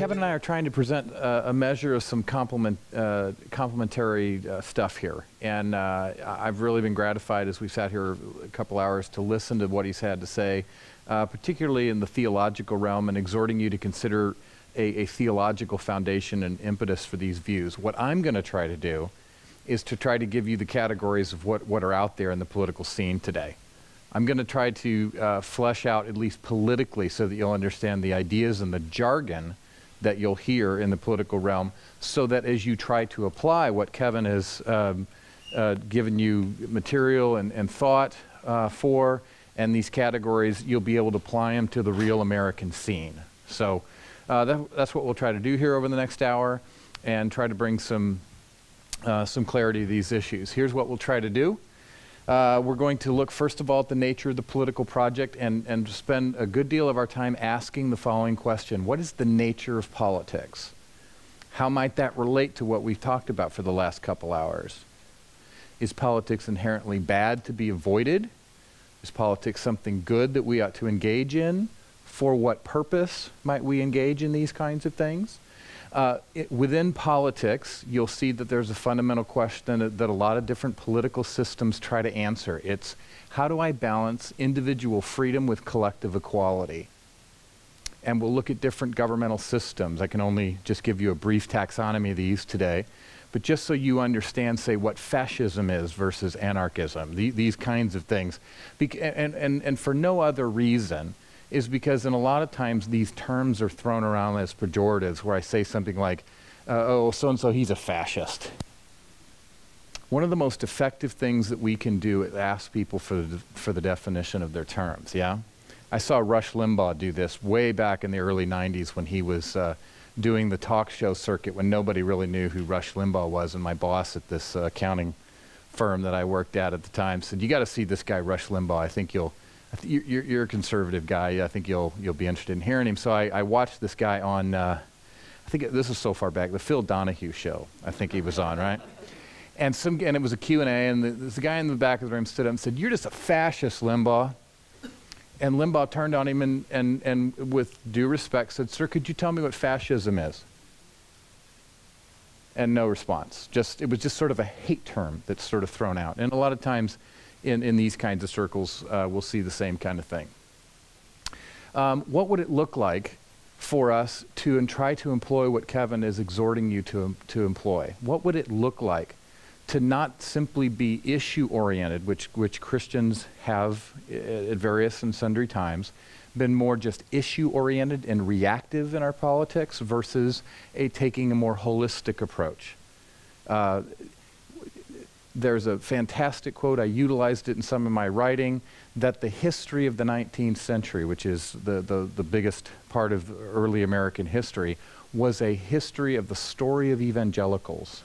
Kevin and I are trying to present a measure of some complementary stuff here. And I've really been gratified as we've sat here a couple hours to listen to what he's had to say, particularly in the theological realm, and exhorting you to consider a theological foundation and impetus for these views. What I'm going to try to do is to try to give you the categories of what are out there in the political scene today. I'm going to try to flesh out, at least politically, so that you'll understand the ideas and the jargon that you'll hear in the political realm, so that as you try to apply what Kevin has given you material and thought for, and these categories, you'll be able to apply them to the real American scene. So that's what we'll try to do here over the next hour, and try to bring some clarity to these issues. Here's what we'll try to do. We're going to look, first of all, at the nature of the political project and spend a good deal of our time asking the following question. What is the nature of politics? How might that relate to what we've talked about for the last couple hours? Is politics inherently bad to be avoided? Is politics something good that we ought to engage in? For what purpose might we engage in these kinds of things? Within politics, you'll see that there's a fundamental question that a lot of different political systems try to answer. It's, how do I balance individual freedom with collective equality? And we'll look at different governmental systems. I can only just give you a brief taxonomy of these today, but just so you understand, say, what fascism is versus anarchism, these kinds of things. And for no other reason is because in a lot of times these terms are thrown around as pejoratives, where I say something like, oh, so-and-so, he's a fascist. One of the most effective things that we can do is ask people for the definition of their terms, yeah? I saw Rush Limbaugh do this way back in the early 90s when he was doing the talk show circuit, when nobody really knew who Rush Limbaugh was, and my boss at this accounting firm that I worked at the time said, you got to see this guy, Rush Limbaugh. I think you're a conservative guy. I think you'll be interested in hearing him. So I watched this guy on, I think this is so far back, the Phil Donahue show, I think he was on, right? And it was a Q&A, and this guy in the back of the room stood up and said, "You're just a fascist, Limbaugh." And Limbaugh turned on him and with due respect said, "Sir, could you tell me what fascism is?" And no response. It was just sort of a hate term that's sort of thrown out. And a lot of times, in these kinds of circles, we'll see the same kind of thing. What would it look like for us to try to employ what Kevin is exhorting you to employ? What would it look like to not simply be issue-oriented, which Christians have at various and sundry times, been more just issue-oriented and reactive in our politics versus taking a more holistic approach? There's a fantastic quote, I utilized it in some of my writing, that the history of the 19th century, which is the biggest part of early American history, was a history of the story of evangelicals.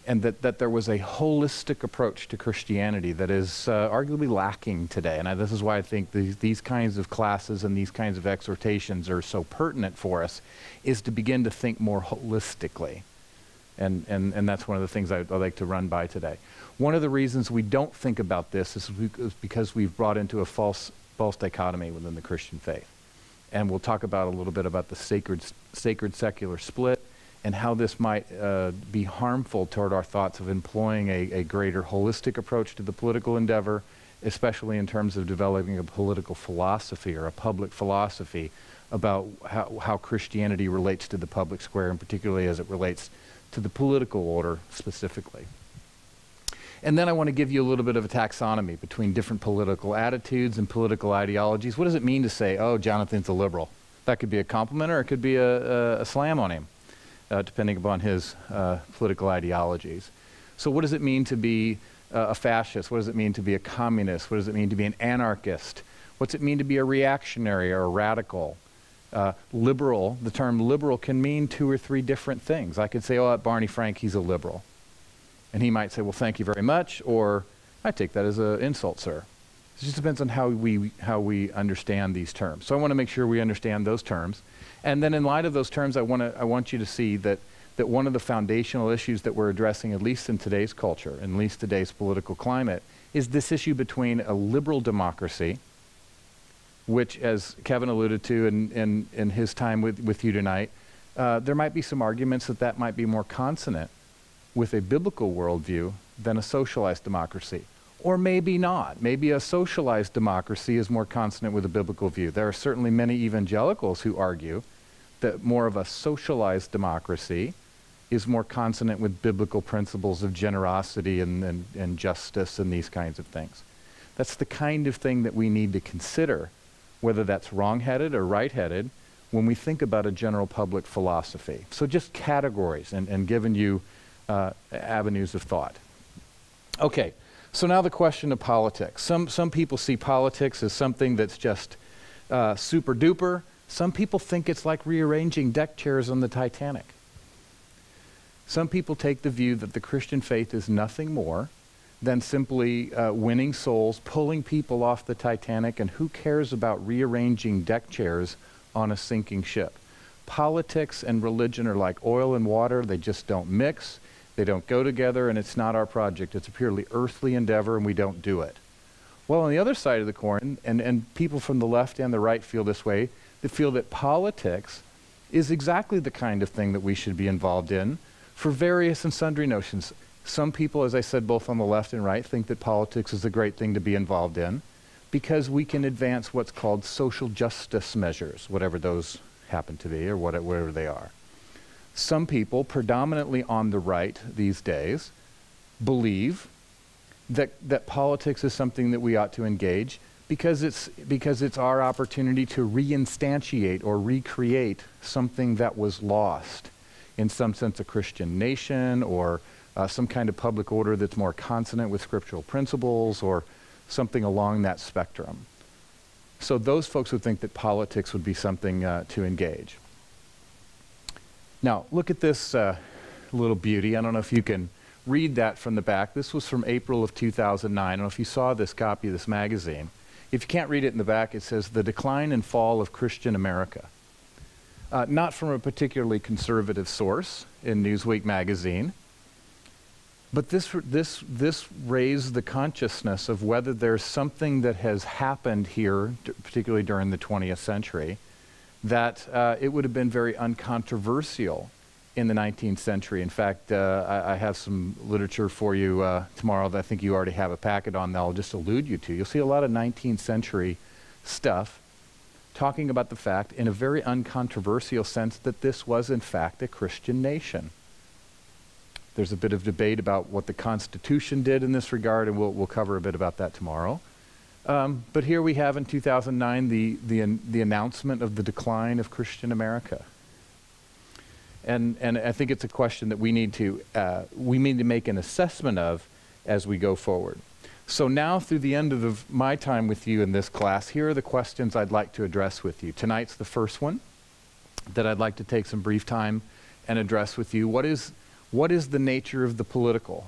And that there was a holistic approach to Christianity that is arguably lacking today. And this is why I think these kinds of classes and these kinds of exhortations are so pertinent for us, is to begin to think more holistically. And that's one of the things I'd like to run by today. One of the reasons we don't think about this is because we've brought into a false dichotomy within the Christian faith. And we'll talk about a little bit about the sacred-secular split and how this might be harmful toward our thoughts of employing a greater holistic approach to the political endeavor, especially in terms of developing a political philosophy or a public philosophy about how Christianity relates to the public square, and particularly as it relates to the political order specifically. And then I want to give you a little bit of a taxonomy between different political attitudes and political ideologies. What does it mean to say, oh, Jonathan's a liberal? That could be a compliment, or it could be a slam on him, depending upon his political ideologies. So what does it mean to be a fascist? What does it mean to be a communist? What does it mean to be an anarchist? What's it mean to be a reactionary or a radical? Liberal, the term liberal can mean 2 or 3 different things. I could say, oh, Barney Frank, he's a liberal. And he might say, well, thank you very much, or I take that as an insult, sir. It just depends on how we understand these terms. So I want to make sure we understand those terms. And then in light of those terms, I want you to see that one of the foundational issues that we're addressing, at least in today's culture, at least today's political climate, is this issue between a liberal democracy which, as Kevin alluded to in his time with you tonight, there might be some arguments that that might be more consonant with a biblical worldview than a socialized democracy. Or maybe not. Maybe a socialized democracy is more consonant with a biblical view. There are certainly many evangelicals who argue that more of a socialized democracy is more consonant with biblical principles of generosity and justice and these kinds of things. That's the kind of thing that we need to consider, whether that's wrong-headed or right-headed, when we think about a general public philosophy. So just categories and giving you avenues of thought. Okay, so now the question of politics. Some people see politics as something that's just super duper. Some people think it's like rearranging deck chairs on the Titanic. Some people take the view that the Christian faith is nothing more than simply winning souls, pulling people off the Titanic, and who cares about rearranging deck chairs on a sinking ship? Politics and religion are like oil and water. They just don't mix. They don't go together, and it's not our project. It's a purely earthly endeavor, and we don't do it. Well, on the other side of the coin, and people from the left and the right feel this way, they feel that politics is exactly the kind of thing that we should be involved in for various and sundry notions. Some people, as I said, both on the left and right, think that politics is a great thing to be involved in because we can advance what's called social justice measures, whatever those happen to be or whatever they are. Some people, predominantly on the right these days, believe that politics is something that we ought to engage because it's our opportunity to reinstantiate or recreate something that was lost, in some sense a Christian nation or some kind of public order that's more consonant with scriptural principles or something along that spectrum. So those folks would think that politics would be something to engage. Now, look at this little beauty. I don't know if you can read that from the back. This was from April of 2009. I don't know if you saw this copy of this magazine. If you can't read it in the back, it says, "The Decline and Fall of Christian America." Not from a particularly conservative source in Newsweek magazine, but this raised the consciousness of whether there's something that has happened here, particularly during the 20th century, that it would have been very uncontroversial in the 19th century. In fact, I have some literature for you tomorrow that I think you already have a packet on that I'll just allude you to. You'll see a lot of 19th century stuff talking about the fact, in a very uncontroversial sense, that this was in fact a Christian nation. There's a bit of debate about what the Constitution did in this regard, and we'll cover a bit about that tomorrow. But here we have in 2009 the announcement of the decline of Christian America. And I think it's a question that we need to make an assessment of as we go forward. So now, through the end of my time with you in this class, here are the questions I'd like to address with you. Tonight's the first one that I'd like to take some brief time and address with you. What is the nature of the political?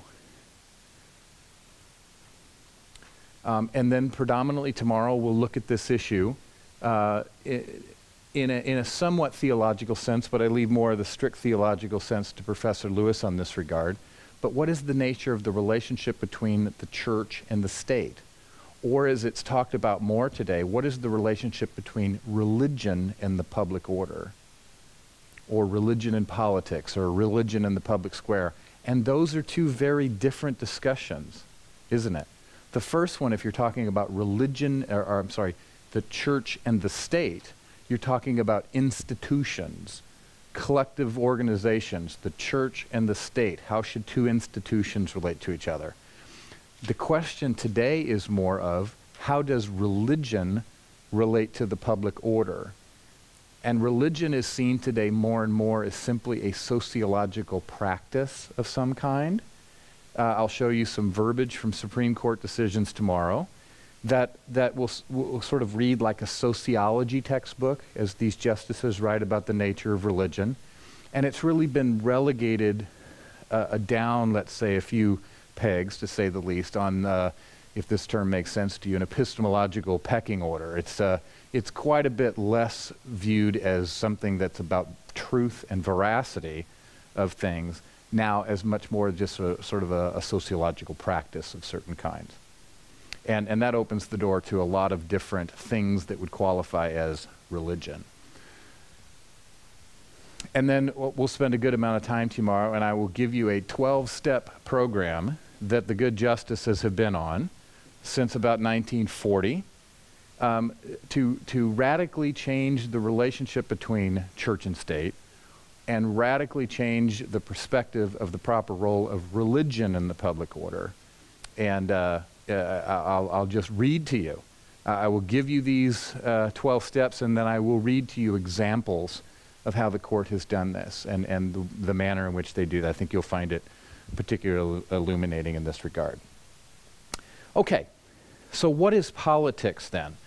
And then predominantly tomorrow we'll look at this issue in a somewhat theological sense, but I leave more of the strict theological sense to Professor Lewis on this regard. But what is the nature of the relationship between the church and the state? Or as it's talked about more today, what is the relationship between religion and the public order? Or religion and politics, or religion and the public square? And those are two very different discussions, isn't it? The first one, if you're talking about religion, the church and the state, you're talking about institutions, collective organizations, the church and the state. How should two institutions relate to each other? The question today is more of, how does religion relate to the public order? And religion is seen today more and more as simply a sociological practice of some kind. I'll show you some verbiage from Supreme Court decisions tomorrow that will sort of read like a sociology textbook as these justices write about the nature of religion. And it's really been relegated down, let's say, a few pegs, to say the least, on, if this term makes sense to you, an epistemological pecking order. It's quite a bit less viewed as something that's about truth and veracity of things, now as much more just a sort of a sociological practice of certain kinds. And that opens the door to a lot of different things that would qualify as religion. And then we'll spend a good amount of time tomorrow, and I will give you a 12-step program that the good justices have been on since about 1940 to radically change the relationship between church and state and radically change the perspective of the proper role of religion in the public order. And I'll just read to you. I will give you these 12 steps, and then I will read to you examples of how the court has done this and the manner in which they do that. I think you'll find it particularly illuminating in this regard. Okay, so what is politics then?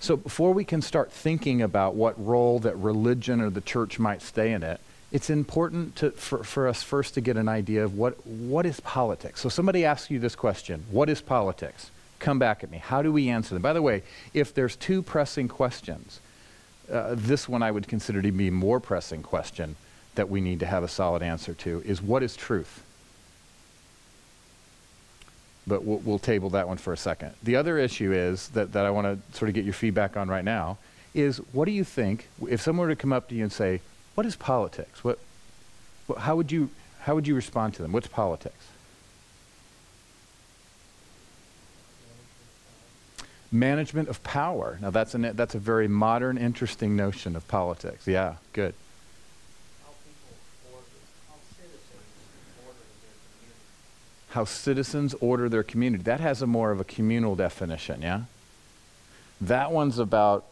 So before we can start thinking about what role that religion or the church might stay in it, it's important for us first to get an idea of what is politics. So somebody asks you this question, what is politics? Come back at me. How do we answer them? By the way, if there's two pressing questions, this one I would consider to be a more pressing question that we need to have a solid answer to is, what is truth? But we'll table that one for a second. The other issue is that I want to sort of get your feedback on right now is, what do you think, if someone were to come up to you and say, what is politics? How would you respond to them? What's politics? Management of power. Now that's a very modern, interesting notion of politics. Yeah, good. How citizens order their community. That has a more of a communal definition, yeah? That one's about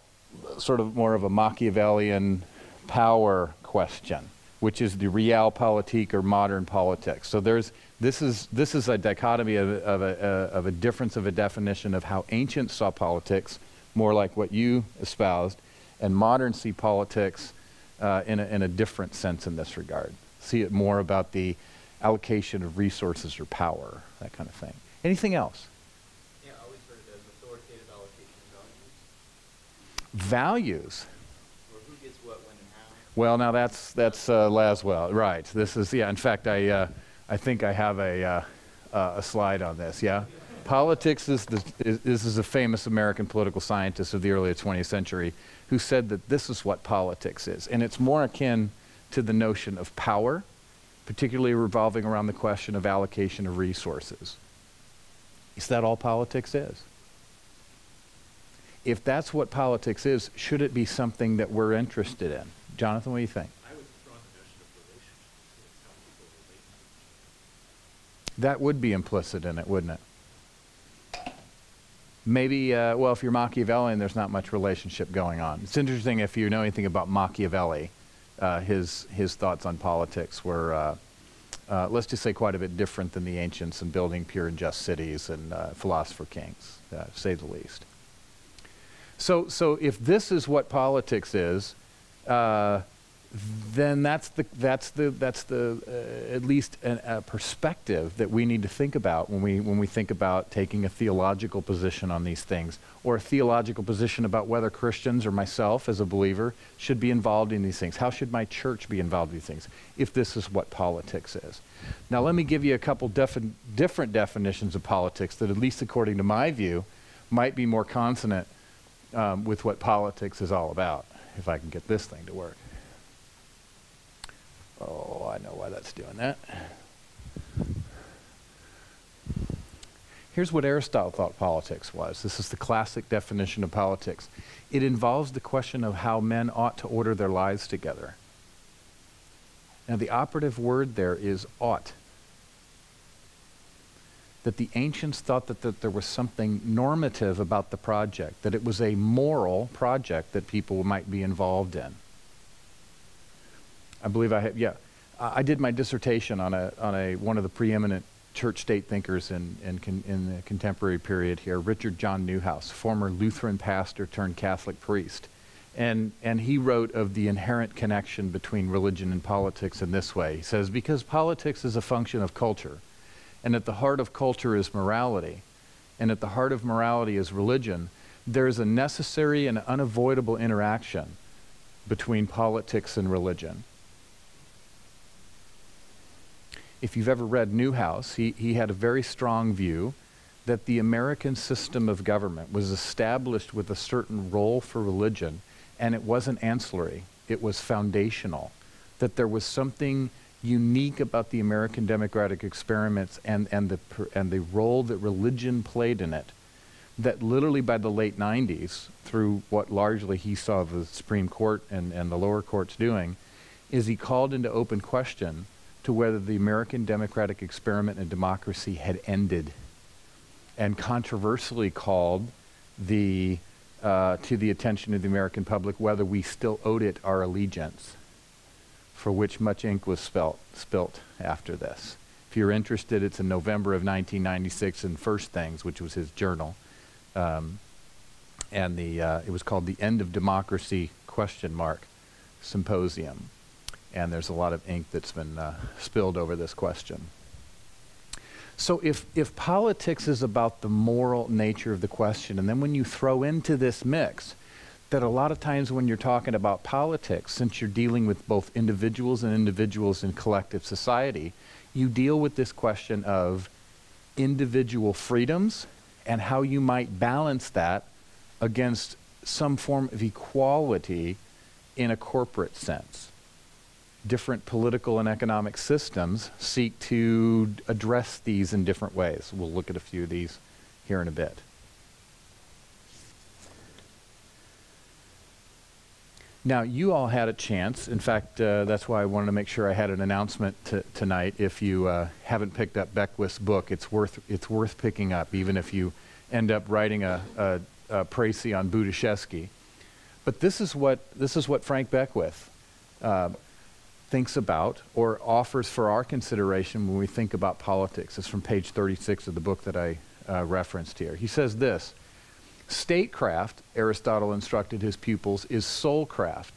sort of more of a Machiavellian power question, which is the realpolitik or modern politics. So this is a dichotomy of a difference of a definition of how ancients saw politics, more like what you espoused, and modern see politics in a different sense in this regard. See it more about the allocation of resources or power, that kind of thing. Anything else? Yeah, I always heard it as authoritative allocation of values. Values? Or who gets what, when, and how. Well, now that's Laswell, right? This is, yeah. In fact, I think I have a slide on this. Yeah, politics is this is a famous American political scientist of the early 20th century who said that this is what politics is, and it's more akin to the notion of power, particularly revolving around the question of allocation of resources. Is that all politics is? If that's what politics is, should it be something that we're interested in? Jonathan, what do you think? I would throw in the notion of relationships. It's how people relate to each other. That would be implicit in it, wouldn't it? Maybe, well, if you're Machiavellian, there's not much relationship going on. It's interesting if you know anything about Machiavelli. His thoughts on politics were, let's just say, quite a bit different than the ancients in building pure and just cities and philosopher kings, to say the least. So if this is what politics is, then that's at least a perspective that we need to think about when we think about taking a theological position on these things, or a theological position about whether Christians or myself as a believer should be involved in these things. How should my church be involved in these things if this is what politics is? Now let me give you a couple different definitions of politics that, at least according to my view, might be more consonant with what politics is all about, if I can get this thing to work. Oh, I know why that's doing that. Here's what Aristotle thought politics was. This is the classic definition of politics. It involves the question of how men ought to order their lives together. Now, the operative word there is ought. That the ancients thought that there was something normative about the project, that it was a moral project that people might be involved in. I believe I did my dissertation on one of the preeminent church-state thinkers in the contemporary period here, Richard John Newhouse, former Lutheran pastor turned Catholic priest. And he wrote of the inherent connection between religion and politics in this way. He says, because politics is a function of culture, and at the heart of culture is morality, and at the heart of morality is religion, there is a necessary and unavoidable interaction between politics and religion. If you've ever read Newhouse, he had a very strong view that the American system of government was established with a certain role for religion, and it wasn't ancillary, it was foundational. That there was something unique about the American democratic experiments and the role that religion played in it, that literally by the late 90s, through what largely he saw the Supreme Court and the lower courts doing, is he called into open question to whether the American democratic experiment in democracy had ended, and controversially called to the attention of the American public whether we still owed it our allegiance, for which much ink was spilt after this. If you're interested, it's in November of 1996 in First Things, which was his journal. And it was called the End of Democracy ? Symposium. And there's a lot of ink that's been spilled over this question. So if politics is about the moral nature of the question, and then when you throw into this mix, that a lot of times when you're talking about politics, since you're dealing with both individuals in collective society, you deal with this question of individual freedoms and how you might balance that against some form of equality in a corporate sense. Different political and economic systems seek to address these in different ways. We'll look at a few of these here in a bit. Now, you all had a chance. In fact, that's why I wanted to make sure I had an announcement tonight. If you haven't picked up Beckwith's book, it's worth picking up, even if you end up writing a précis on Budiszewski. But this is what Frank Beckwith thinks about or offers for our consideration when we think about politics. It's from page 36 of the book that I referenced here. He says this: statecraft, Aristotle instructed his pupils, is soulcraft.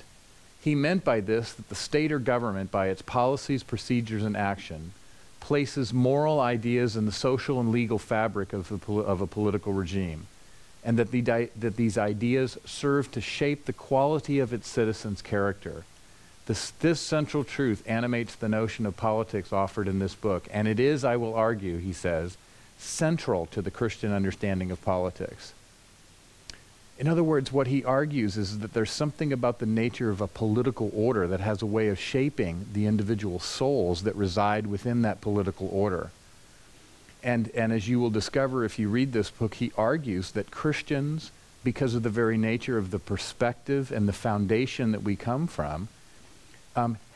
He meant by this that the state or government, by its policies, procedures, and action, places moral ideas in the social and legal fabric of a political regime, and that these ideas serve to shape the quality of its citizens' character. This central truth animates the notion of politics offered in this book, and it is, I will argue, he says, central to the Christian understanding of politics. In other words, what he argues is that there's something about the nature of a political order that has a way of shaping the individual souls that reside within that political order. And as you will discover if you read this book, he argues that Christians, because of the very nature of the perspective and the foundation that we come from,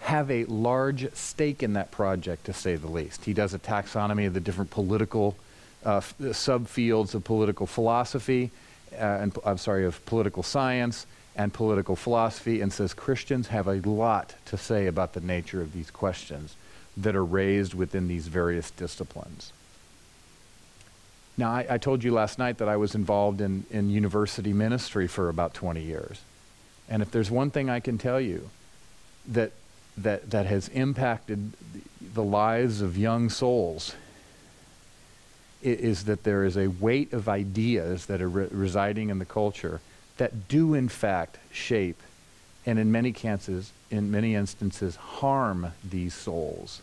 have a large stake in that project, to say the least. He does a taxonomy of the different political subfields of political philosophy, of political science and political philosophy, and says Christians have a lot to say about the nature of these questions that are raised within these various disciplines. Now, I told you last night that I was involved in university ministry for about 20 years. And if there's one thing I can tell you that has impacted the lives of young souls, it is that there is a weight of ideas that are residing in the culture that do in fact shape and in many instances harm these souls.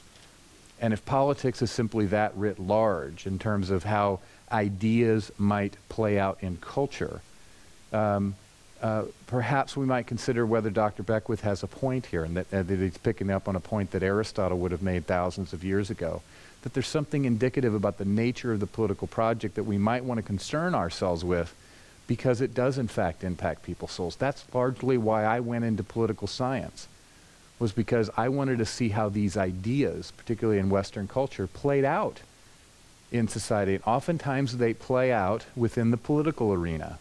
And if politics is simply that writ large in terms of how ideas might play out in culture, perhaps we might consider whether Dr. Beckwith has a point here, and that he's picking up on a point that Aristotle would have made thousands of years ago, that there's something indicative about the nature of the political project that we might want to concern ourselves with, because it does in fact impact people's souls. That's largely why I went into political science, was because I wanted to see how these ideas, particularly in Western culture, played out in society. And oftentimes they play out within the political arena.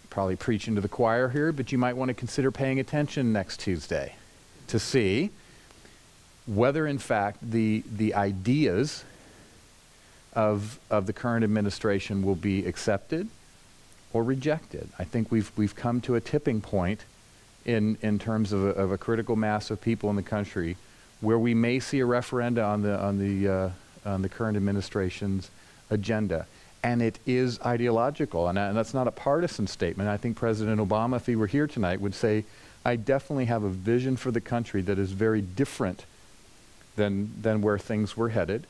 Probably preaching to the choir here, but you might want to consider paying attention next Tuesday to see whether in fact the ideas of the current administration will be accepted or rejected. I think we've come to a tipping point in terms of a critical mass of people in the country where we may see a referenda on the current administration's agenda. And it is ideological, and that's not a partisan statement. I think President Obama, if he were here tonight, would say, I definitely have a vision for the country that is very different than where things were headed.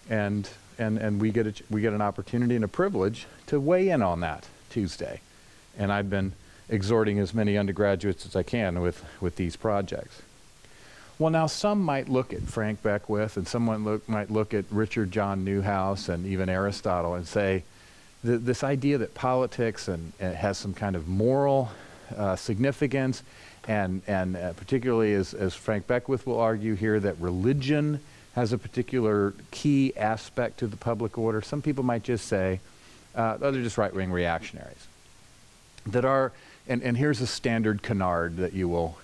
And we get an opportunity and a privilege to weigh in on that Tuesday. And I've been exhorting as many undergraduates as I can with these projects. Well, now some might look at Frank Beckwith, and someone might look at Richard John Newhouse and even Aristotle and say, this idea that politics and has some kind of moral significance, and particularly as Frank Beckwith will argue here, that religion has a particular key aspect to the public order. Some people might just say, they're just right-wing reactionaries. That are, and here's a standard canard that you will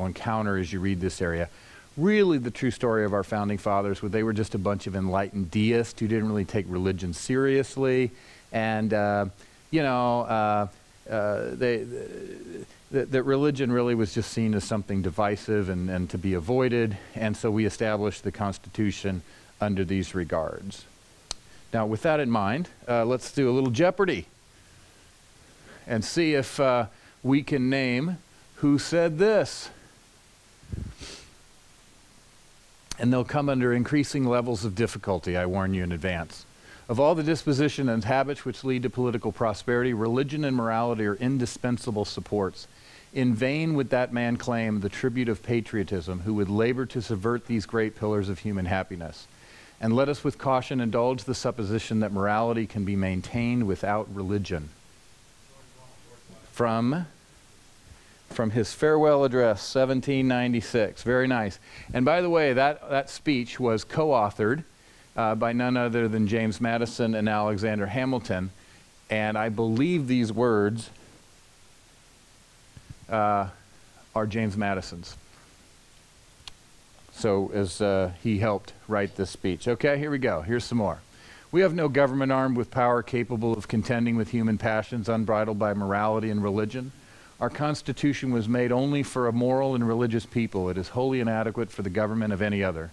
encounter as you read this area. Really the true story of our founding fathers, where they were just a bunch of enlightened deists who didn't really take religion seriously, and that religion really was just seen as something divisive and to be avoided, and so we established the Constitution under these regards. Now, with that in mind, let's do a little Jeopardy and see if we can name who said this. And they'll come under increasing levels of difficulty, I warn you in advance. Of all the disposition and habits which lead to political prosperity, religion and morality are indispensable supports. In vain would that man claim the tribute of patriotism who would labor to subvert these great pillars of human happiness. And let us with caution indulge the supposition that morality can be maintained without religion. From his farewell address, 1796. Very nice. And by the way, that speech was co-authored by none other than James Madison and Alexander Hamilton. And I believe these words are James Madison's. So as he helped write this speech. Okay, here we go. Here's some more. We have no government armed with power capable of contending with human passions unbridled by morality and religion. Our Constitution was made only for a moral and religious people. It is wholly inadequate for the government of any other.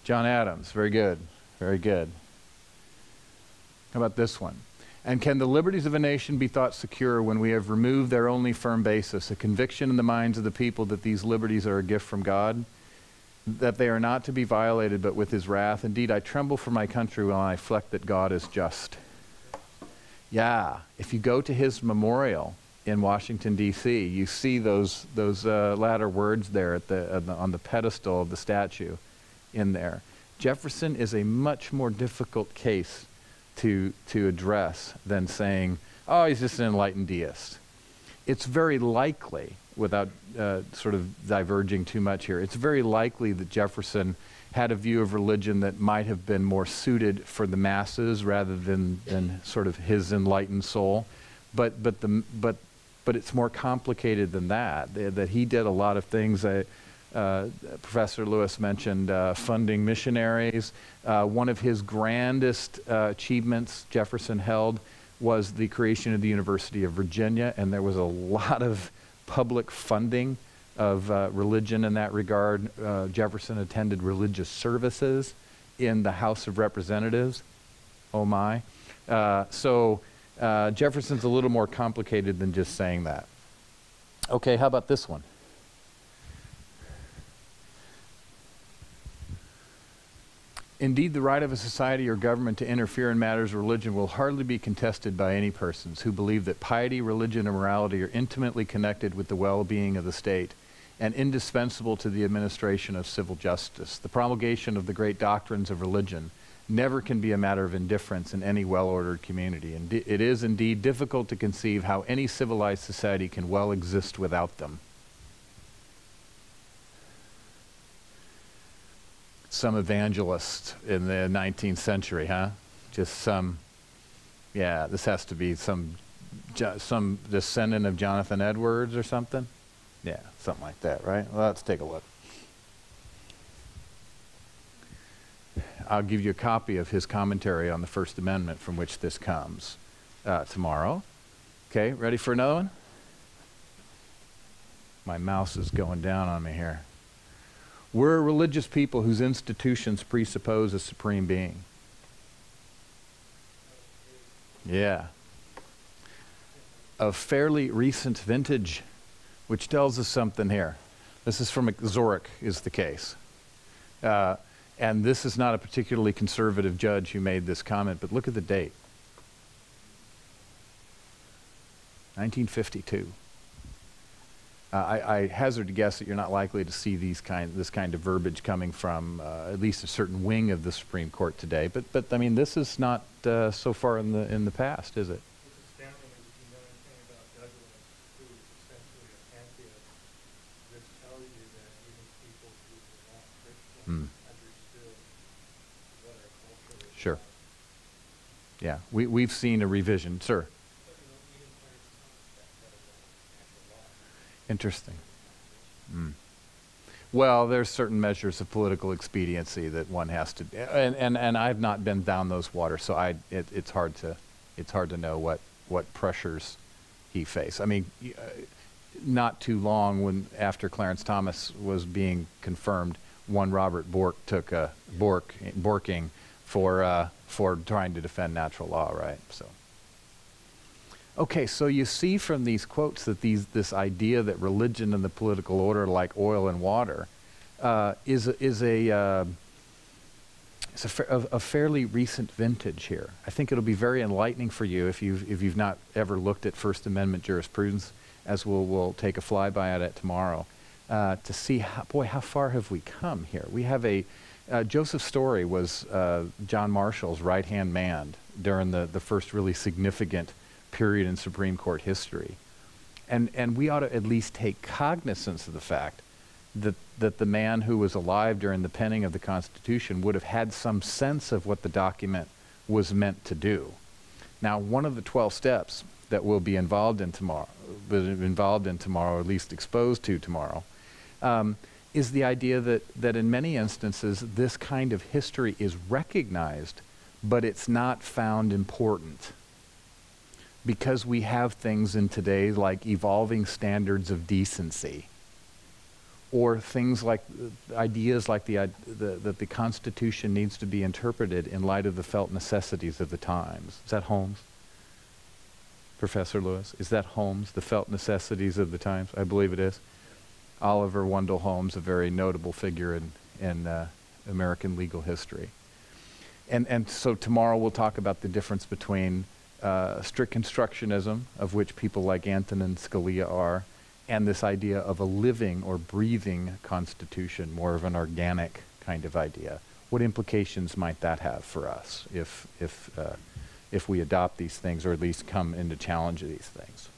John Adams, very good, very good. How about this one? And can the liberties of a nation be thought secure when we have removed their only firm basis, a conviction in the minds of the people that these liberties are a gift from God, that they are not to be violated but with his wrath? Indeed, I tremble for my country when I reflect that God is just. Yeah, if you go to his memorial in Washington, D.C., you see those latter words there on the pedestal of the statue in there. Jefferson is a much more difficult case to address than saying, oh, he's just an enlightened deist. It's very likely, without sort of diverging too much here, it's very likely that Jefferson had a view of religion that might have been more suited for the masses rather than sort of his enlightened soul. But it's more complicated than that. That he did a lot of things. Professor Lewis mentioned funding missionaries. One of his grandest achievements Jefferson held was the creation of the University of Virginia, and there was a lot of public funding of religion in that regard. Jefferson attended religious services in the House of Representatives. Oh my. So Jefferson's a little more complicated than just saying that. Okay, how about this one? Indeed, the right of a society or government to interfere in matters of religion will hardly be contested by any persons who believe that piety, religion, and morality are intimately connected with the well-being of the state and indispensable to the administration of civil justice. The promulgation of the great doctrines of religion never can be a matter of indifference in any well-ordered community. And it is indeed difficult to conceive how any civilized society can well exist without them. Some evangelist in the 19th century, huh? Just some, yeah, this has to be some descendant of Jonathan Edwards or something. Yeah, something like that, right? Well, let's take a look. I'll give you a copy of his commentary on the First Amendment from which this comes tomorrow. Okay, ready for another one? My mouse is going down on me here. We're a religious people whose institutions presuppose a supreme being. Yeah. Of fairly recent vintage, which tells us something here. This is from Zurich, is the case. And And this is not a particularly conservative judge who made this comment, but look at the date. 1952. I hazard to guess that you're not likely to see this kind of verbiage coming from at least a certain wing of the Supreme Court today. But I mean, this is not so far in the past, is it? What's astounding is if you know anything about Douglas, who is essentially a pantheist, this tells you that even people who were not Christian understood what our culture was Sure. about. Yeah, we've seen a revision, sir. But even Clarence Thomas said natural law. Interesting. Well, there's certain measures of political expediency that one has to, and I've not been down those waters, so it's hard to know what pressures he faced. I mean, not too long after Clarence Thomas was being confirmed, one Robert Bork took Borking for trying to defend natural law, right? So. Okay, so you see from these quotes that this idea that religion and the political order, like oil and water, is a fairly recent vintage here. I think it'll be very enlightening for you if you've not ever looked at First Amendment jurisprudence, as we'll take a flyby at it tomorrow, to see how far have we come here. We have Joseph Story was John Marshall's right-hand man during the first really significant period in Supreme Court history. And we ought to at least take cognizance of the fact that the man who was alive during the penning of the Constitution would have had some sense of what the document was meant to do. Now, one of the 12 steps that we'll be involved in tomorrow, or at least exposed to tomorrow, is the idea that in many instances this kind of history is recognized, but it's not found important. Because we have things in today like evolving standards of decency, or things like ideas like that the Constitution needs to be interpreted in light of the felt necessities of the times. Is that Holmes? Professor Lewis? Is that Holmes, the felt necessities of the times? I believe it is. Oliver Wendell Holmes, a very notable figure in American legal history. And so tomorrow we'll talk about the difference between strict constructionism, of which people like Antonin Scalia are, and this idea of a living or breathing constitution, more of an organic kind of idea. What implications might that have for us if we adopt these things, or at least come into challenge of these things?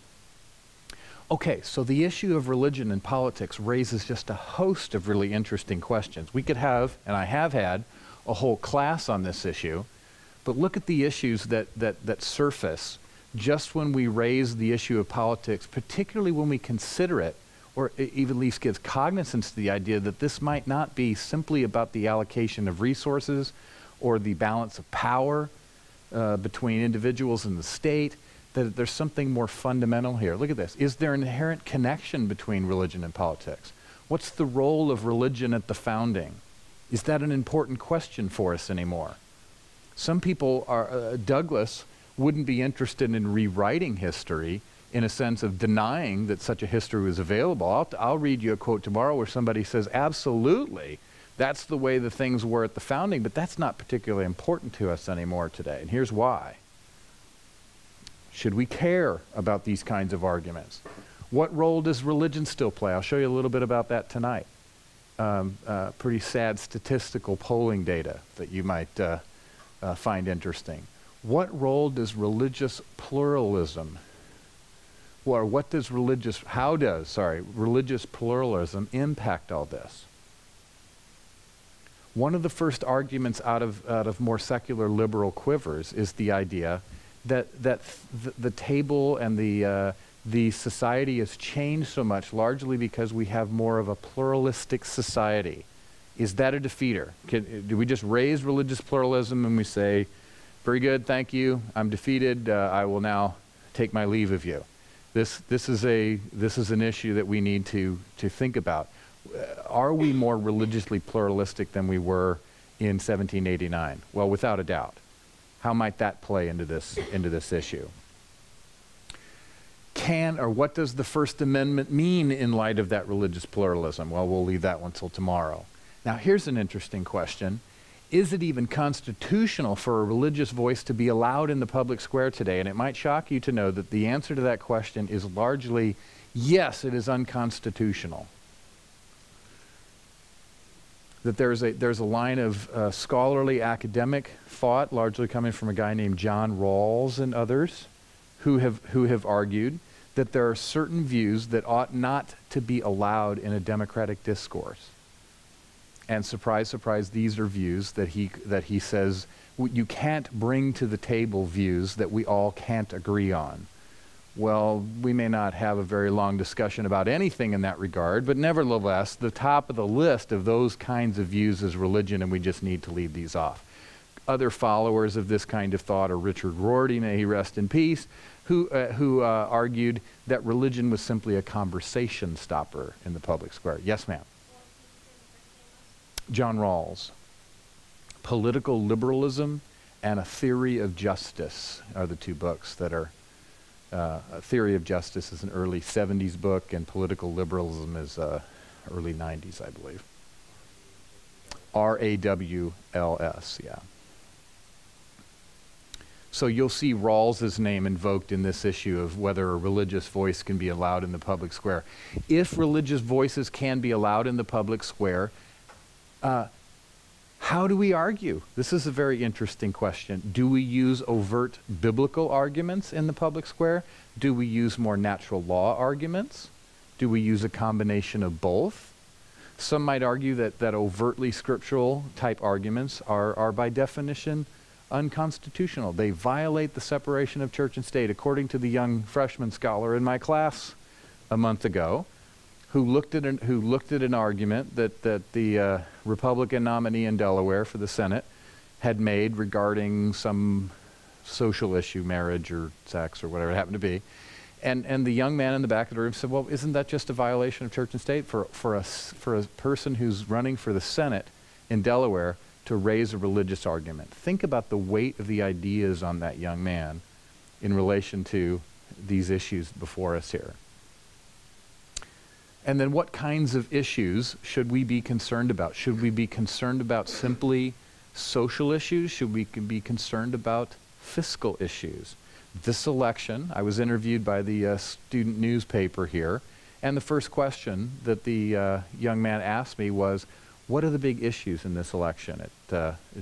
Okay, so the issue of religion and politics raises just a host of really interesting questions. We could have, and I have had, a whole class on this issue. But look at the issues that surface just when we raise the issue of politics, particularly when we consider it, or even at least give cognizance to the idea that this might not be simply about the allocation of resources or the balance of power between individuals and the state, that there's something more fundamental here. Look at this. Is there an inherent connection between religion and politics? What's the role of religion at the founding? Is that an important question for us anymore? Some people Douglas wouldn't be interested in rewriting history in a sense of denying that such a history was available. I'll read you a quote tomorrow where somebody says, absolutely, that's the way the things were at the founding, but that's not particularly important to us anymore today. And here's why. Should we care about these kinds of arguments? What role does religion still play? I'll show you a little bit about that tonight. Pretty sad statistical polling data that you might find interesting. What role does religious pluralism, or how does religious pluralism impact all this? One of the first arguments out of more secular liberal quivers is the idea that the table and the society has changed so much, largely because we have more of a pluralistic society. Is that a defeater? Do we just raise religious pluralism and we say, very good, thank you, I'm defeated, I will now take my leave of you? This is an issue that we need to think about. Are we more religiously pluralistic than we were in 1789? Well, without a doubt. How might that play into this issue? What does the First Amendment mean in light of that religious pluralism? Well, we'll leave that one till tomorrow. Now, here's an interesting question. is it even constitutional for a religious voice to be allowed in the public square today? And it might shock you to know that the answer to that question is largely yes, it is unconstitutional. That there's a line of scholarly academic thought, largely coming from a guy named John Rawls and others, who have argued that there are certain views that ought not to be allowed in a democratic discourse. And surprise, surprise, these are views that he says you can't bring to the table views that we all can't agree on. Well, we may not have a very long discussion about anything in that regard, but nevertheless, the top of the list of those kinds of views is religion, and we just need to leave these off. Other followers of this kind of thought are Richard Rorty, may he rest in peace, who argued that religion was simply a conversation stopper in the public square. Yes, ma'am. John Rawls. Political Liberalism and A Theory of Justice are the two books that are A Theory of Justice is an early 70s book, and Political Liberalism is early 90s, I believe. R-A-W-L-S, yeah. So you'll see Rawls's name invoked in this issue of whether a religious voice can be allowed in the public square. If religious voices can be allowed in the public square, how do we argue? This is a very interesting question. Do we use overt biblical arguments in the public square? Do we use more natural law arguments? Do we use a combination of both? Some might argue that overtly scriptural type arguments are by definition unconstitutional. They violate the separation of church and state, according to the young freshman scholar in my class a month ago, who looked at an argument that the Republican nominee in Delaware for the Senate had made regarding some social issue, marriage or sex or whatever it happened to be. And the young man in the back of the room said, well, isn't that just a violation of church and state for a person who's running for the Senate in Delaware to raise a religious argument? Think about the weight of the ideas on that young man in relation to these issues before us here. And then what kinds of issues should we be concerned about? Should we be concerned about simply social issues? Should we be concerned about fiscal issues? This election, I was interviewed by the student newspaper here, and the first question that the young man asked me was, what are the big issues in this election? It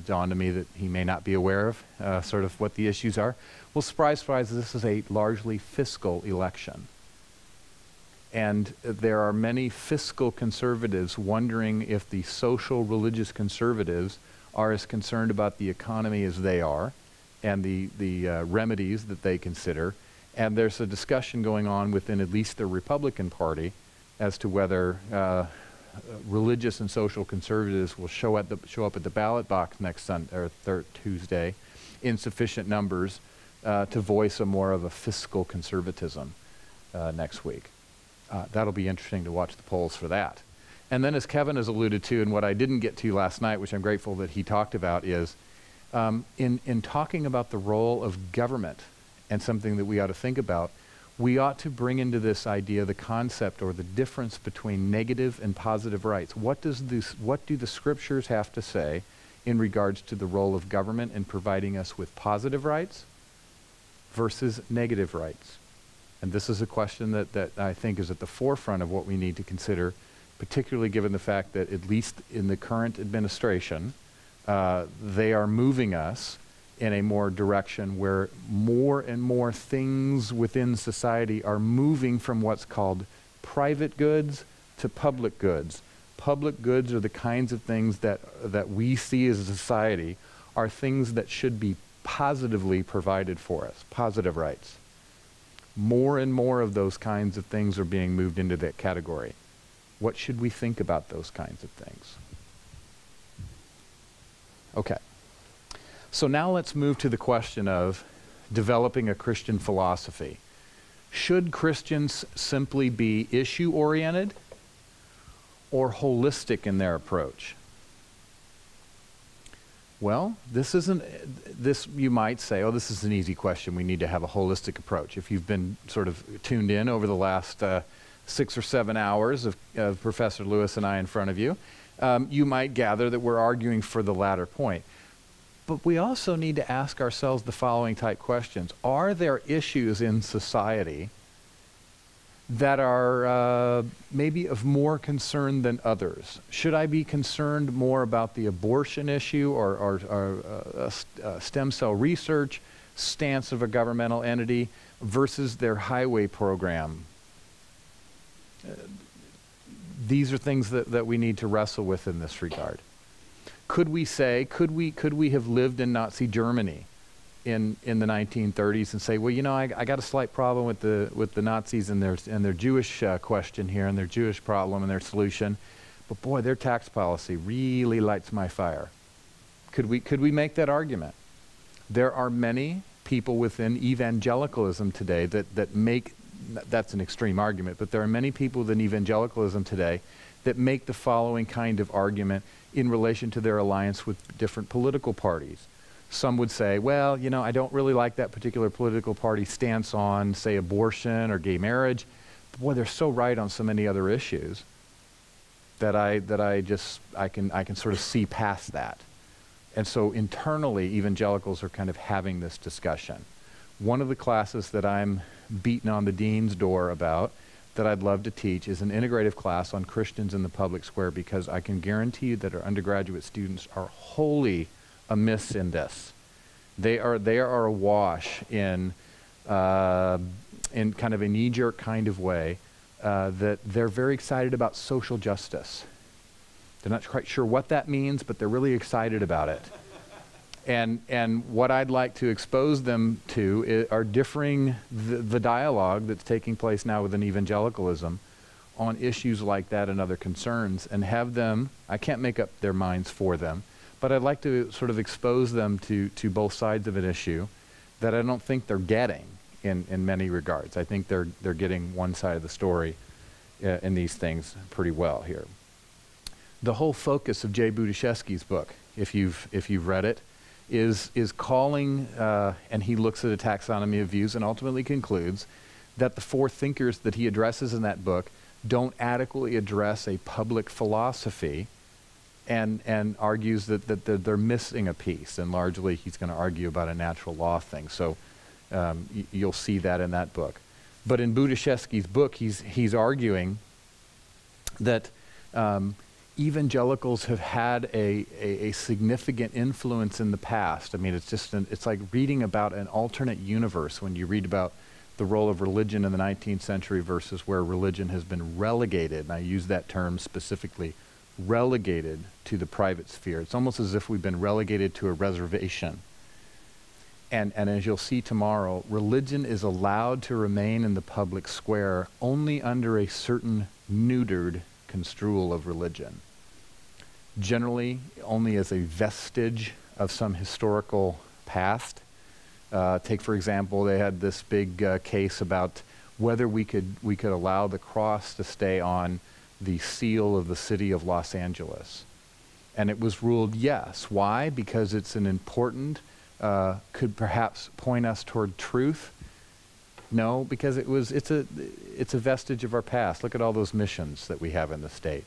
dawned on me that he may not be aware of sort of what the issues are. Well, surprise, surprise, this is a largely fiscal election. And there are many fiscal conservatives wondering if the social religious conservatives are as concerned about the economy as they are and the remedies that they consider. And there's a discussion going on within at least the Republican Party as to whether religious and social conservatives will show up at the ballot box next Tuesday in sufficient numbers to voice a more of a fiscal conservatism next week. That'll be interesting to watch the polls for that. And then, as Kevin has alluded to, and what I didn't get to last night, which I'm grateful that he talked about, is in talking about the role of government and something that we ought to think about, we ought to bring into this idea the concept or the difference between negative and positive rights. What do the scriptures have to say in regards to the role of government in providing us with positive rights versus negative rights? And this is a question that I think is at the forefront of what we need to consider, particularly given the fact that at least in the current administration, they are moving us in a more direction where more and more things within society are moving from what's called private goods to public goods. Public goods are the kinds of things that we see as a society are things that should be positively provided for us, positive rights. More and more of those kinds of things are being moved into that category. What should we think about those kinds of things? Okay. So now let's move to the question of developing a Christian philosophy. Should Christians simply be issue-oriented or holistic in their approach? Well, this you might say, oh, this is an easy question. We need to have a holistic approach. If you've been sort of tuned in over the last 6 or 7 hours of Professor Lewis and I in front of you, you might gather that we're arguing for the latter point. But we also need to ask ourselves the following type questions. Are there issues in society that are maybe of more concern than others? Should I be concerned more about the abortion issue or stem cell research stance of a governmental entity versus their highway program? These are things that we need to wrestle with in this regard. Could we say, could we have lived in Nazi Germany in the 1930s and say, well, you know, I got a slight problem with the Nazis and their Jewish question here and their Jewish problem and their solution, but boy, their tax policy really lights my fire. Could we make that argument? There are many people within evangelicalism today that make, that's an extreme argument, but there are many people within evangelicalism today that make the following kind of argument in relation to their alliance with different political parties. Some would say, well, you know, I don't really like that particular political party's stance on, say, abortion or gay marriage. But boy, they're so right on so many other issues that I can sort of see past that. And so internally, evangelicals are kind of having this discussion. One of the classes that I'm beating on the dean's door about that I'd love to teach is an integrative class on Christians in the public square, because I can guarantee you that our undergraduate students are wholly amiss in this. They are awash in kind of a knee-jerk kind of way that they're very excited about social justice. They're not quite sure what that means, but they're really excited about it. And what I'd like to expose them to are differing the dialogue that's taking place now within evangelicalism on issues like that and other concerns, and have them, I can't make up their minds for them, but I'd like to sort of expose them to both sides of an issue that I don't think they're getting in many regards. I think they're getting one side of the story in these things pretty well here. The whole focus of Jay Budiszewski's book, if you've read it, is calling, and he looks at a taxonomy of views and ultimately concludes that the four thinkers that he addresses in that book don't adequately address a public philosophy, and argues that they're missing a piece, and largely he's going to argue about a natural law thing. So you'll see that in that book. But in Budiszewski's book, he's arguing that evangelicals have had a significant influence in the past. I mean, it's like reading about an alternate universe when you read about the role of religion in the 19th century versus where religion has been relegated, and I use that term specifically, relegated to the private sphere. It's almost as if we've been relegated to a reservation. And as you'll see tomorrow, religion is allowed to remain in the public square only under a certain neutered construal of religion. Generally, only as a vestige of some historical past. Take, for example, they had this big case about whether we could allow the cross to stay on the seal of the city of Los Angeles. And it was ruled yes. Why? Because it's an important, could perhaps point us toward truth. No, because it's a vestige of our past. Look at all those missions that we have in the state,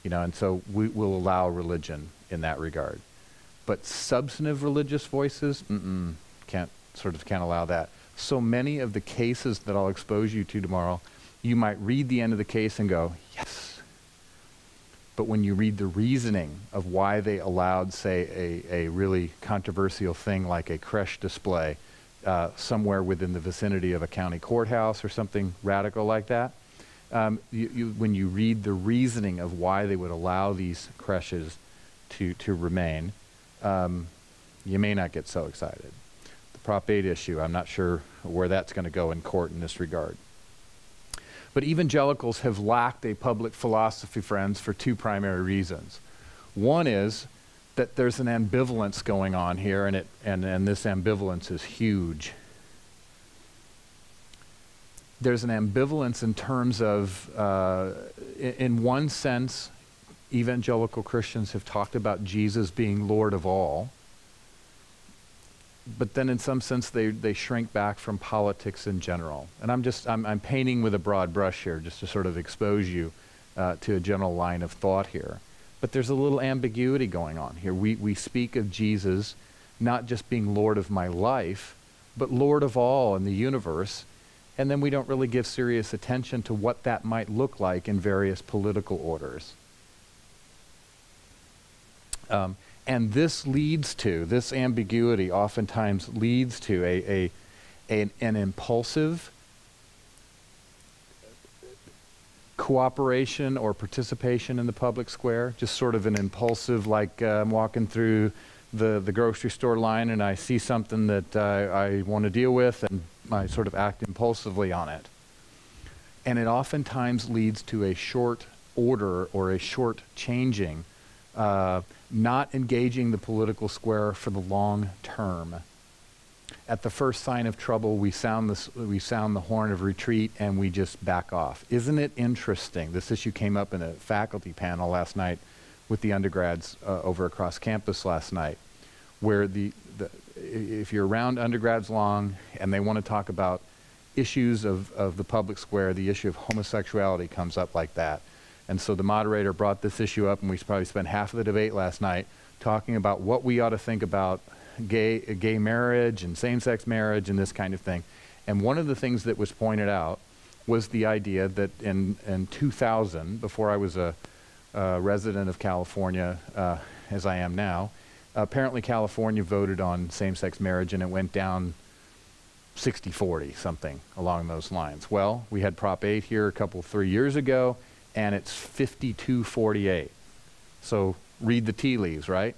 you know, and so we will allow religion in that regard. But substantive religious voices, can't allow that. So many of the cases that I'll expose you to tomorrow, you might read the end of the case and go, yes. But when you read the reasoning of why they allowed, say, a really controversial thing like a creche display somewhere within the vicinity of a county courthouse or something radical like that, when you read the reasoning of why they would allow these creches to remain, you may not get so excited. The Prop 8 issue, I'm not sure where that's going to go in court in this regard. But evangelicals have lacked a public philosophy, friends, for two primary reasons. One is that there's an ambivalence going on here, and this ambivalence is huge. There's an ambivalence in terms of, in one sense, evangelical Christians have talked about Jesus being Lord of all, but then in some sense they shrink back from politics in general. And I'm painting with a broad brush here just to sort of expose you to a general line of thought here. But there's a little ambiguity going on here. We speak of Jesus not just being Lord of my life, but Lord of all in the universe, and then we don't really give serious attention to what that might look like in various political orders. And this ambiguity oftentimes leads to an impulsive cooperation or participation in the public square, just sort of an impulsive, like I'm walking through the grocery store line and I see something that I want to deal with, and I sort of act impulsively on it. And it oftentimes leads to a short order or a short changing, not engaging the political square for the long term. At the first sign of trouble, we sound the horn of retreat and we just back off. Isn't it interesting? This issue came up in a faculty panel last night with the undergrads over across campus last night, where if you're around undergrads long and they want to talk about issues of the public square, the issue of homosexuality comes up like that. And so the moderator brought this issue up, and we probably spent half of the debate last night talking about what we ought to think about gay marriage and same-sex marriage and this kind of thing. And one of the things that was pointed out was the idea that in 2000, before I was a resident of California, as I am now, apparently California voted on same-sex marriage and it went down 60-40, something along those lines. Well, we had Prop 8 here 3 years ago, and it's 52-48. So read the tea leaves, right?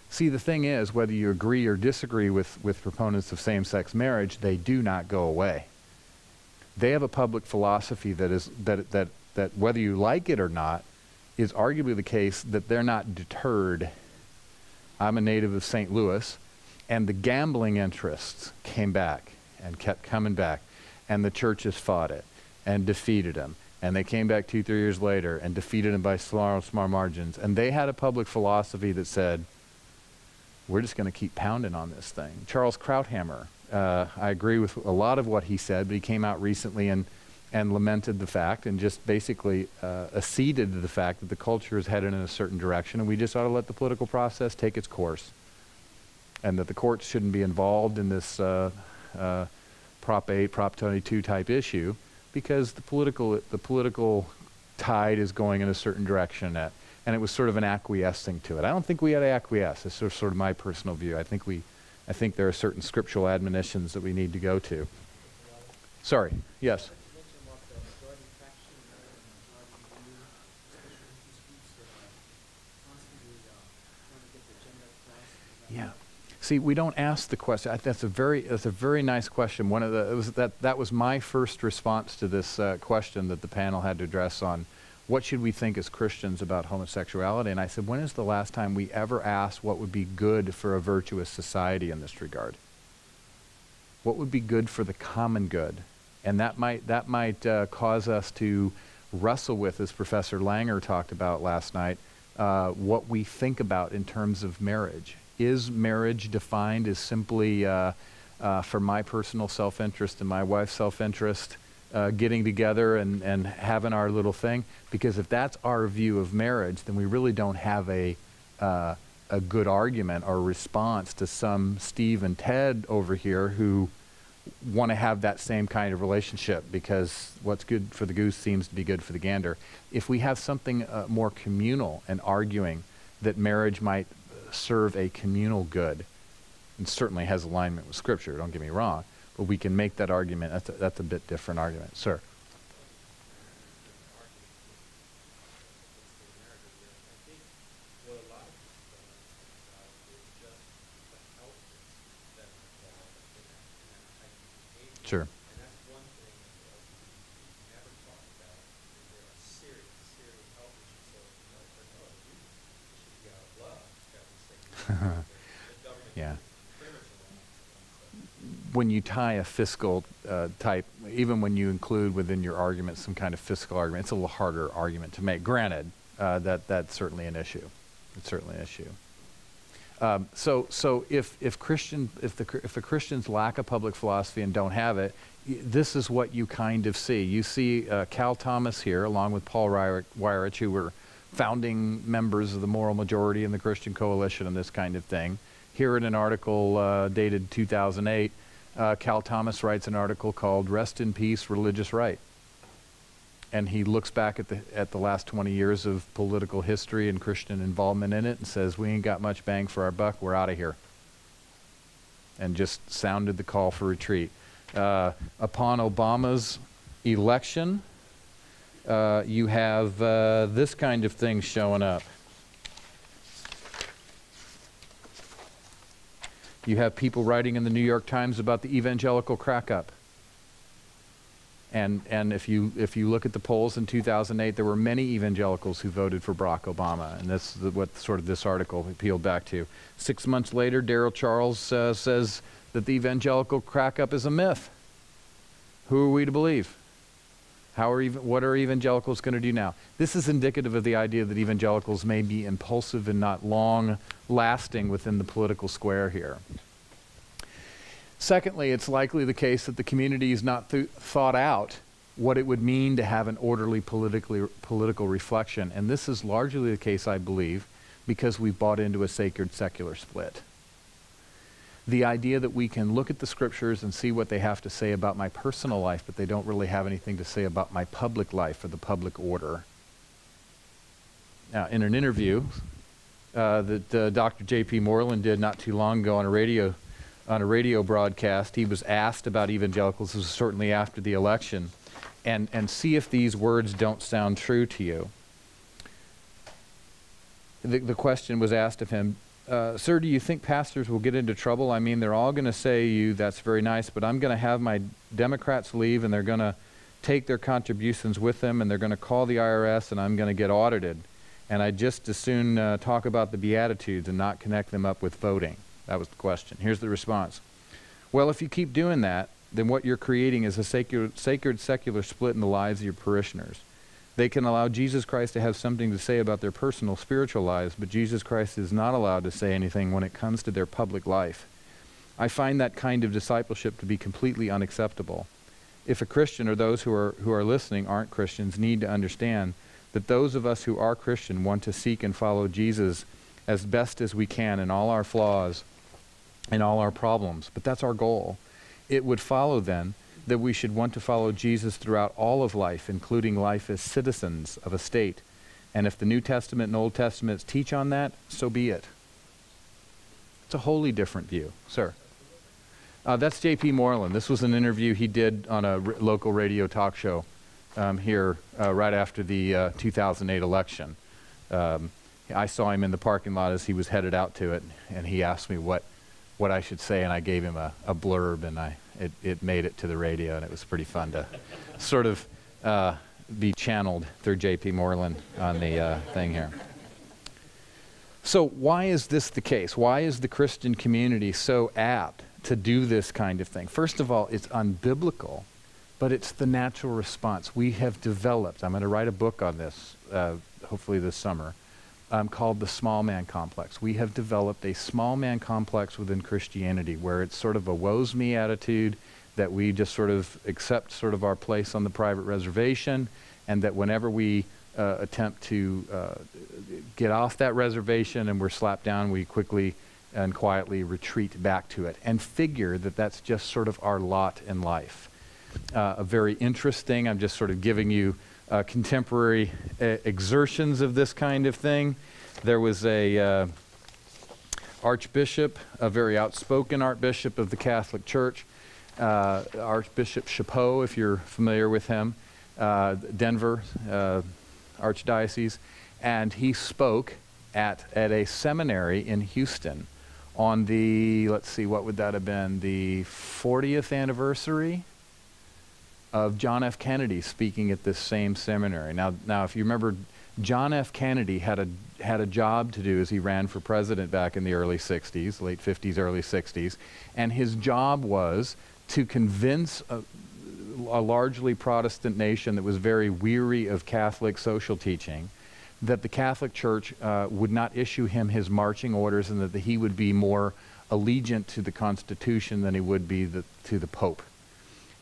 See, the thing is, whether you agree or disagree with proponents of same-sex marriage, they do not go away. They have a public philosophy that whether you like it or not, is arguably the case that they're not deterred. I'm a native of St. Louis, and the gambling interests came back and kept coming back, and the churches fought it and defeated them. And they came back 2-3 years later and defeated them by small margins. And they had a public philosophy that said, we're just going to keep pounding on this thing. Charles Krauthammer, I agree with a lot of what he said, but he came out recently and lamented the fact and just basically acceded to the fact that the culture is headed in a certain direction, and we just ought to let the political process take its course. And that the courts shouldn't be involved in this Prop 8, Prop 22 type issue, because the political tide is going in a certain direction, and it was sort of an acquiescing to it. I don't think we had to acquiesce. It's sort of my personal view. I think there are certain scriptural admonitions that we need to go to. Sorry. Yes. Yeah. See, we don't ask the question. That's a very nice question. That was my first response to this question that the panel had to address on what should we think as Christians about homosexuality. And I said, when is the last time we ever asked what would be good for a virtuous society in this regard? What would be good for the common good? And that might cause us to wrestle with, as Professor Langer talked about last night, what we think about in terms of marriage. Is marriage defined as simply for my personal self-interest and my wife's self-interest, getting together and having our little thing? Because if that's our view of marriage, then we really don't have a good argument or response to some Steve and Ted over here who want to have that same kind of relationship, because what's good for the goose seems to be good for the gander. If we have something more communal and arguing that marriage might serve a communal good, and certainly has alignment with Scripture, don't get me wrong, but we can make that argument. That's a bit different argument. Sir? Sure. And that's one thing that we never talk about, is there are serious health issues. So, it should be out of love that we say the government Yeah. pretty much allows. When you tie a fiscal type, even when you include within your argument some kind of fiscal argument, it's a little harder argument to make. Granted, that's certainly an issue. It's certainly an issue. So if the Christians lack a public philosophy and don't have it, this is what you kind of see. You see Cal Thomas here, along with Paul Weyrich, who were founding members of the moral majority and the Christian Coalition and this kind of thing. Here in an article dated 2008, Cal Thomas writes an article called "Rest in Peace, Religious Right." And he looks back at the last 20 years of political history and Christian involvement in it and says, we ain't got much bang for our buck, we're out of here. And just sounded the call for retreat. Upon Obama's election, you have this kind of thing showing up. You have people writing in the New York Times about the evangelical crack-up. And if you look at the polls in 2008, there were many evangelicals who voted for Barack Obama, and that's what sort of this article appealed back to. 6 months later, Daryl Charles says that the evangelical crack-up is a myth. Who are we to believe? What are evangelicals going to do now? This is indicative of the idea that evangelicals may be impulsive and not long-lasting within the political square here. Secondly, it's likely the case that the community has not thought out what it would mean to have an orderly political reflection. And this is largely the case, I believe, because we've bought into a sacred-secular split. The idea that we can look at the scriptures and see what they have to say about my personal life, but they don't really have anything to say about my public life or the public order. Now, in an interview that Dr. J.P. Moreland did not too long ago on a radio broadcast, he was asked about evangelicals, this was certainly after the election, and see if these words don't sound true to you. The question was asked of him, sir, do you think pastors will get into trouble? I mean, they're all going to say to you, that's very nice, but I'm going to have my Democrats leave, and they're going to take their contributions with them, and they're going to call the IRS, and I'm going to get audited. And I'd just as soon talk about the Beatitudes and not connect them up with voting. That was the question. Here's the response. Well, if you keep doing that, then what you're creating is a sacred secular split in the lives of your parishioners. They can allow Jesus Christ to have something to say about their personal spiritual lives, but Jesus Christ is not allowed to say anything when it comes to their public life. I find that kind of discipleship to be completely unacceptable. If a Christian or those who are listening aren't Christians need to understand that those of us who are Christian want to seek and follow Jesus as best as we can in all our flaws and all our problems. But that's our goal. It would follow then that we should want to follow Jesus throughout all of life, including life as citizens of a state. And if the New Testament and Old Testaments teach on that, so be it. It's a wholly different view. Sir? That's J.P. Moreland. This was an interview he did on a local radio talk show here right after the 2008 election. I saw him in the parking lot as he was headed out to it, and he asked me what I should say, and I gave him a blurb, and it made it to the radio, and it was pretty fun to sort of be channeled through J.P. Moreland on the thing here. So why is this the case? Why is the Christian community so apt to do this kind of thing? First of all, it's unbiblical, but it's the natural response. We have developed, I'm going to write a book on this, hopefully this summer, called the small man complex. We have developed a small man complex within Christianity where it's sort of a woe's me attitude, that we just sort of accept sort of our place on the private reservation, and that whenever we attempt to get off that reservation and we're slapped down, we quickly and quietly retreat back to it and figure that that's just sort of our lot in life. A very interesting, I'm just sort of giving you contemporary exertions of this kind of thing. There was a archbishop, a very outspoken archbishop of the Catholic Church, Archbishop Chapeau, if you're familiar with him, Denver Archdiocese, and he spoke at a seminary in Houston on the, let's see, what would that have been, the 40th anniversary of John F. Kennedy speaking at this same seminary. Now, if you remember, John F. Kennedy had a job to do as he ran for president back in the early 60s, late 50s, early 60s, and his job was to convince a largely Protestant nation that was very weary of Catholic social teaching that the Catholic Church would not issue him his marching orders, and that he would be more allegiant to the Constitution than he would be to the Pope.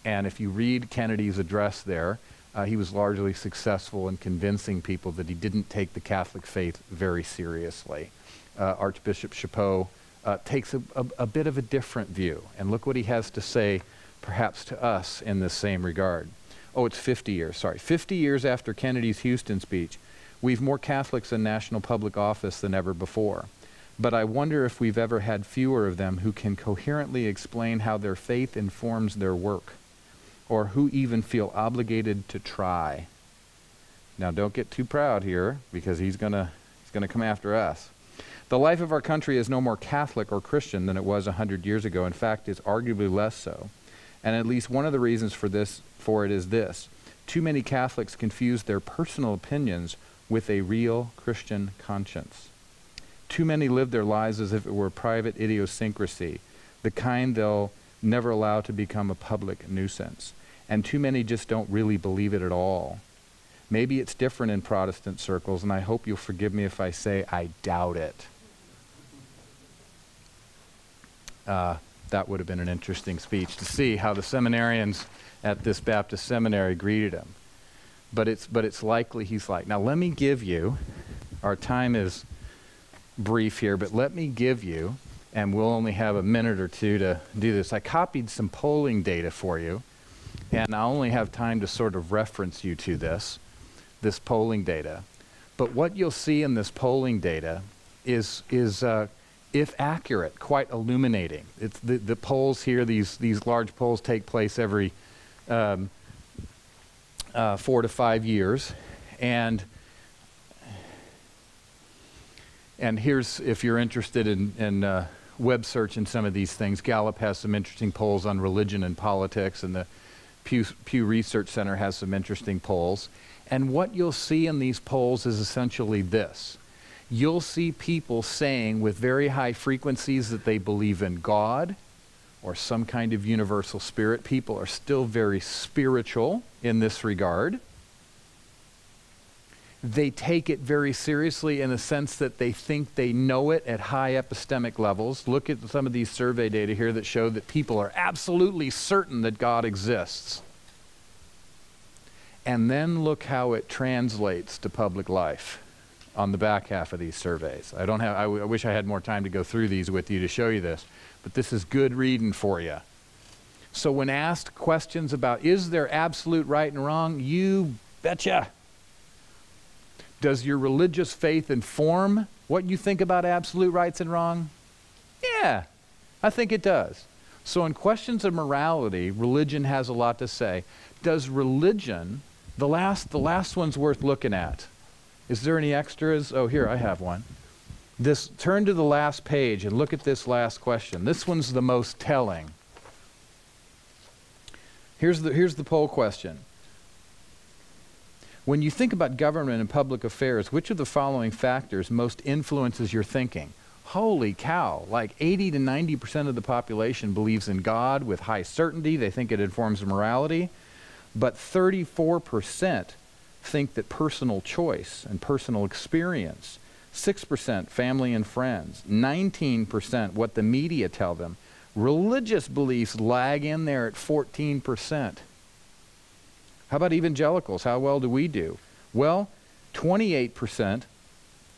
And if you read Kennedy's address there, he was largely successful in convincing people that he didn't take the Catholic faith very seriously. Archbishop Chapeau takes a bit of a different view, and look what he has to say perhaps to us in this same regard. Oh, it's 50 years, sorry. 50 years after Kennedy's Houston speech, we've more Catholics in national public office than ever before. But I wonder if we've ever had fewer of them who can coherently explain how their faith informs their work, or who even feel obligated to try. Now, don't get too proud here, because he's gonna come after us. The life of our country is no more Catholic or Christian than it was 100 years ago. In fact, it's arguably less so. And at least one of the reasons for it is this: too many Catholics confuse their personal opinions with a real Christian conscience. Too many live their lives as if it were private idiosyncrasy, the kind they'll never allow to become a public nuisance. And too many just don't really believe it at all. Maybe it's different in Protestant circles, and I hope you'll forgive me if I say I doubt it. That would have been an interesting speech to see how the seminarians at this Baptist seminary greeted him. But it's likely he's like, now let me give you, our time is brief here, but let me give you, and we'll only have a minute or two to do this. I copied some polling data for you, and I only have time to sort of reference you to this polling data. But what you'll see in this polling data is if accurate, quite illuminating. It's the polls here, these large polls take place every 4 to 5 years, and here's, if you're interested in web search and some of these things, Gallup has some interesting polls on religion and politics, and the Pew Research Center has some interesting polls. And what you'll see in these polls is essentially this. You'll see people saying with very high frequencies that they believe in God or some kind of universal spirit. People are still very spiritual in this regard. They take it very seriously in the sense that they think they know it at high epistemic levels. Look at some of these survey data here that show that people are absolutely certain that God exists. And then look how it translates to public life on the back half of these surveys. I wish I had more time to go through these with you to show you this, but this is good reading for you. So when asked questions about, is there absolute right and wrong? You betcha. Does your religious faith inform what you think about absolute rights and wrong? Yeah, I think it does. So in questions of morality, religion has a lot to say. Does religion, the last one's worth looking at. Is there any extras? Oh, here, I have one. Turn to the last page and look at this last question. This one's the most telling. Here's the poll question. When you think about government and public affairs, which of the following factors most influences your thinking? Holy cow, like 80 to 90% of the population believes in God with high certainty. They think it informs morality. But 34% think that personal choice and personal experience. 6% family and friends. 19% what the media tell them. Religious beliefs lag in there at 14%. How about evangelicals? How well do we do? Well, 28%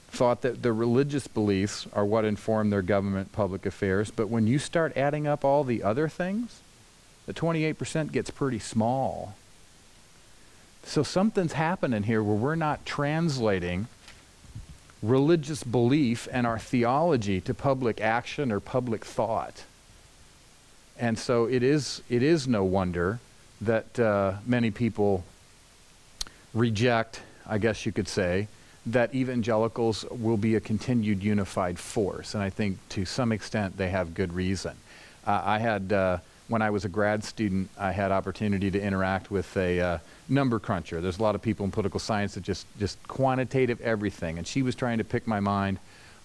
thought that the religious beliefs are what inform their government public affairs, but when you start adding up all the other things, the 28% gets pretty small. So something's happening here where we're not translating religious belief and our theology to public action or public thought. And so it is no wonder that many people reject, I guess you could say, that evangelicals will be a continued unified force. And I think to some extent they have good reason. I had, when I was a grad student, I had opportunity to interact with a number cruncher. There's a lot of people in political science that just quantitative everything. And she was trying to pick my mind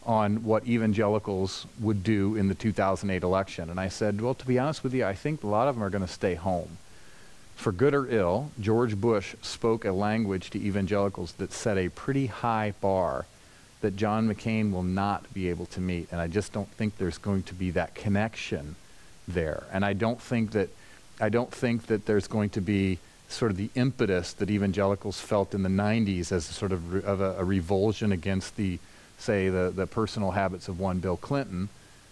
on what evangelicals would do in the 2008 election. And I said, well, to be honest with you, I think a lot of them are going to stay home. For good or ill, George Bush spoke a language to evangelicals that set a pretty high bar that John McCain will not be able to meet. And I just don't think there's going to be that connection there. And I don't think that there's going to be sort of the impetus that evangelicals felt in the 90s as a sort of, a revulsion against the, say, the personal habits of one Bill Clinton,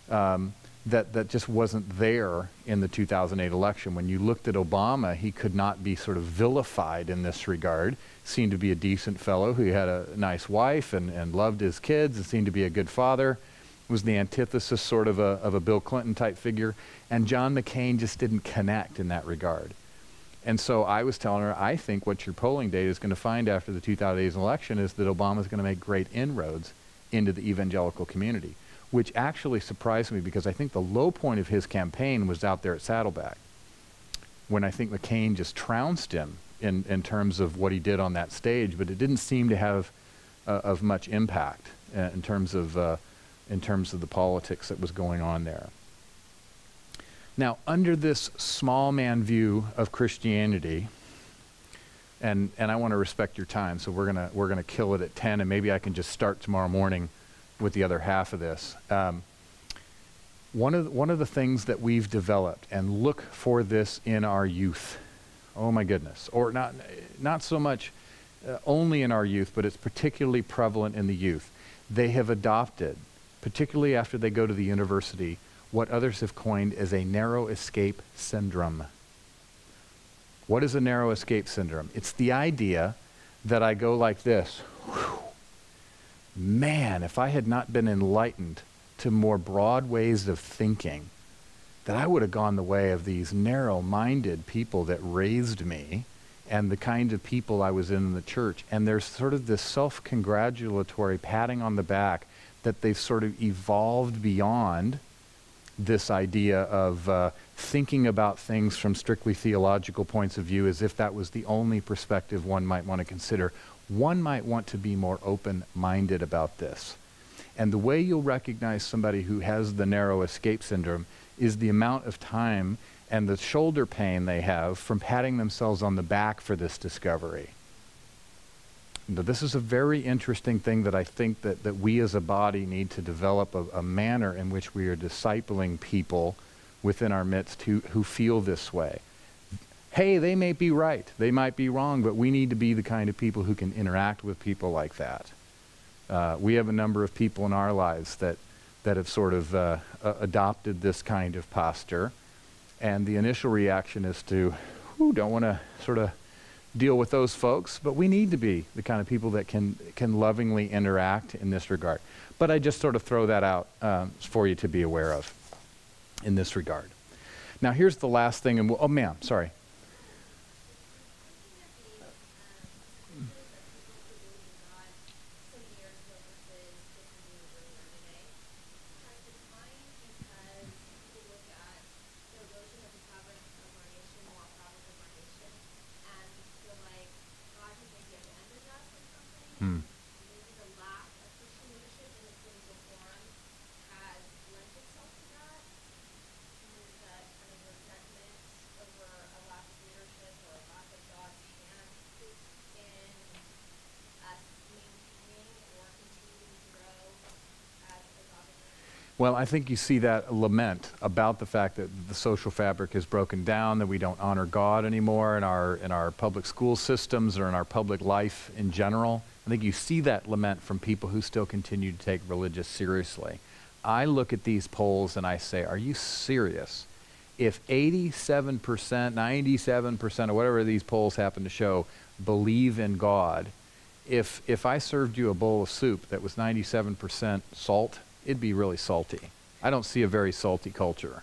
that just wasn't there in the 2008 election. When you looked at Obama, he could not be sort of vilified in this regard. Seemed to be a decent fellow who had a nice wife and loved his kids and seemed to be a good father. Was the antithesis sort of a Bill Clinton type figure. And John McCain just didn't connect in that regard. And so I was telling her, I think what your polling data is going to find after the 2008 election is that Obama's going to make great inroads into the evangelical community, which actually surprised me because I think the low point of his campaign was out there at Saddleback, when I think McCain just trounced him in terms of what he did on that stage, but it didn't seem to have of much impact in terms of the politics that was going on there. Now, under this small man view of Christianity, and I want to respect your time, so we're gonna kill it at 10, and maybe I can just start tomorrow morning with the other half of this. One of the things that we've developed, and look for this in our youth, oh my goodness, or not so much only in our youth, but it's particularly prevalent in the youth. They have adopted, particularly after they go to the university, what others have coined as a narrow escape syndrome. What is a narrow escape syndrome? It's the idea that I go like this. Whew, man, if I had not been enlightened to more broad ways of thinking, that I would have gone the way of these narrow-minded people that raised me and the kind of people I was in the church. And there's sort of this self-congratulatory patting on the back that they've sort of evolved beyond this idea of thinking about things from strictly theological points of view as if that was the only perspective one might want to consider. One might want to be more open-minded about this. And the way you'll recognize somebody who has the narrow escape syndrome is the amount of time and the shoulder pain they have from patting themselves on the back for this discovery. Now, this is a very interesting thing that I think that we as a body need to develop a manner in which we are discipling people within our midst who feel this way. Hey, they may be right, they might be wrong, but we need to be the kind of people who can interact with people like that. We have a number of people in our lives that have sort of adopted this kind of posture, and the initial reaction is to, don't want to sort of deal with those folks, but we need to be the kind of people that can lovingly interact in this regard. But I just sort of throw that out for you to be aware of in this regard. Now here's the last thing, and oh ma'am, sorry. Hmm. Well, I think you see that lament about the fact that the social fabric is broken down, that we don't honor God anymore in our public school systems or in our public life in general. I think you see that lament from people who still continue to take religious seriously. I look at these polls and I say, are you serious? If 87%, 97%, or whatever these polls happen to show, believe in God, if I served you a bowl of soup that was 97% salt, it'd be really salty. I don't see a very salty culture.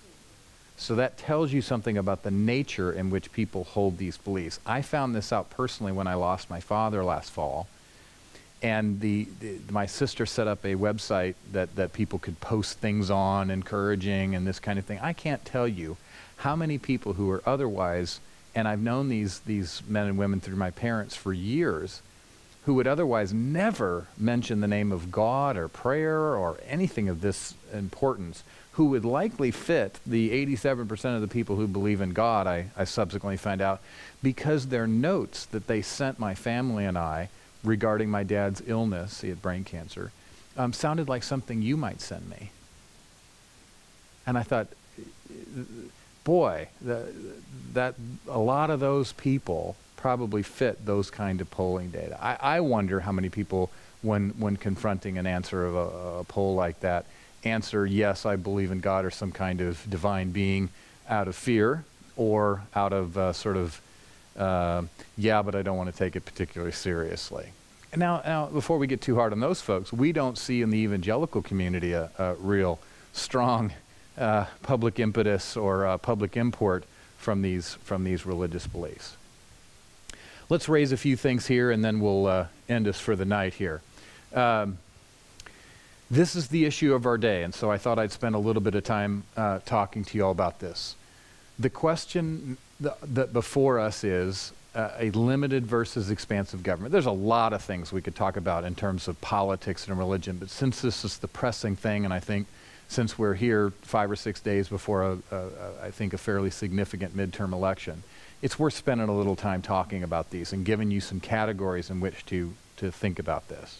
So that tells you something about the nature in which people hold these beliefs. I found this out personally when I lost my father last fall. And my sister set up a website that people could post things on, encouraging and this kind of thing. I can't tell you how many people who are otherwise, and I've known these men and women through my parents for years, who would otherwise never mention the name of God or prayer or anything of this importance, who would likely fit the 87% of the people who believe in God, I subsequently find out, because their notes that they sent my family and I regarding my dad's illness, he had brain cancer, sounded like something you might send me. And I thought, boy, that a lot of those people probably fit those kind of polling data. I wonder how many people, when confronting an answer of a poll like that, answer, yes, I believe in God or some kind of divine being out of fear, or out of yeah, but I don't want to take it particularly seriously. And now, before we get too hard on those folks, we don't see in the evangelical community a real strong public impetus or public import from these religious beliefs. Let's raise a few things here, and then we'll end us for the night here. This is the issue of our day, and so I thought I'd spend a little bit of time talking to you all about this. The question that before us is a limited versus expansive government. There's a lot of things we could talk about in terms of politics and religion, but since this is the pressing thing, and I think since we're here 5 or 6 days before I think a fairly significant midterm election, it's worth spending a little time talking about these and giving you some categories in which to think about this.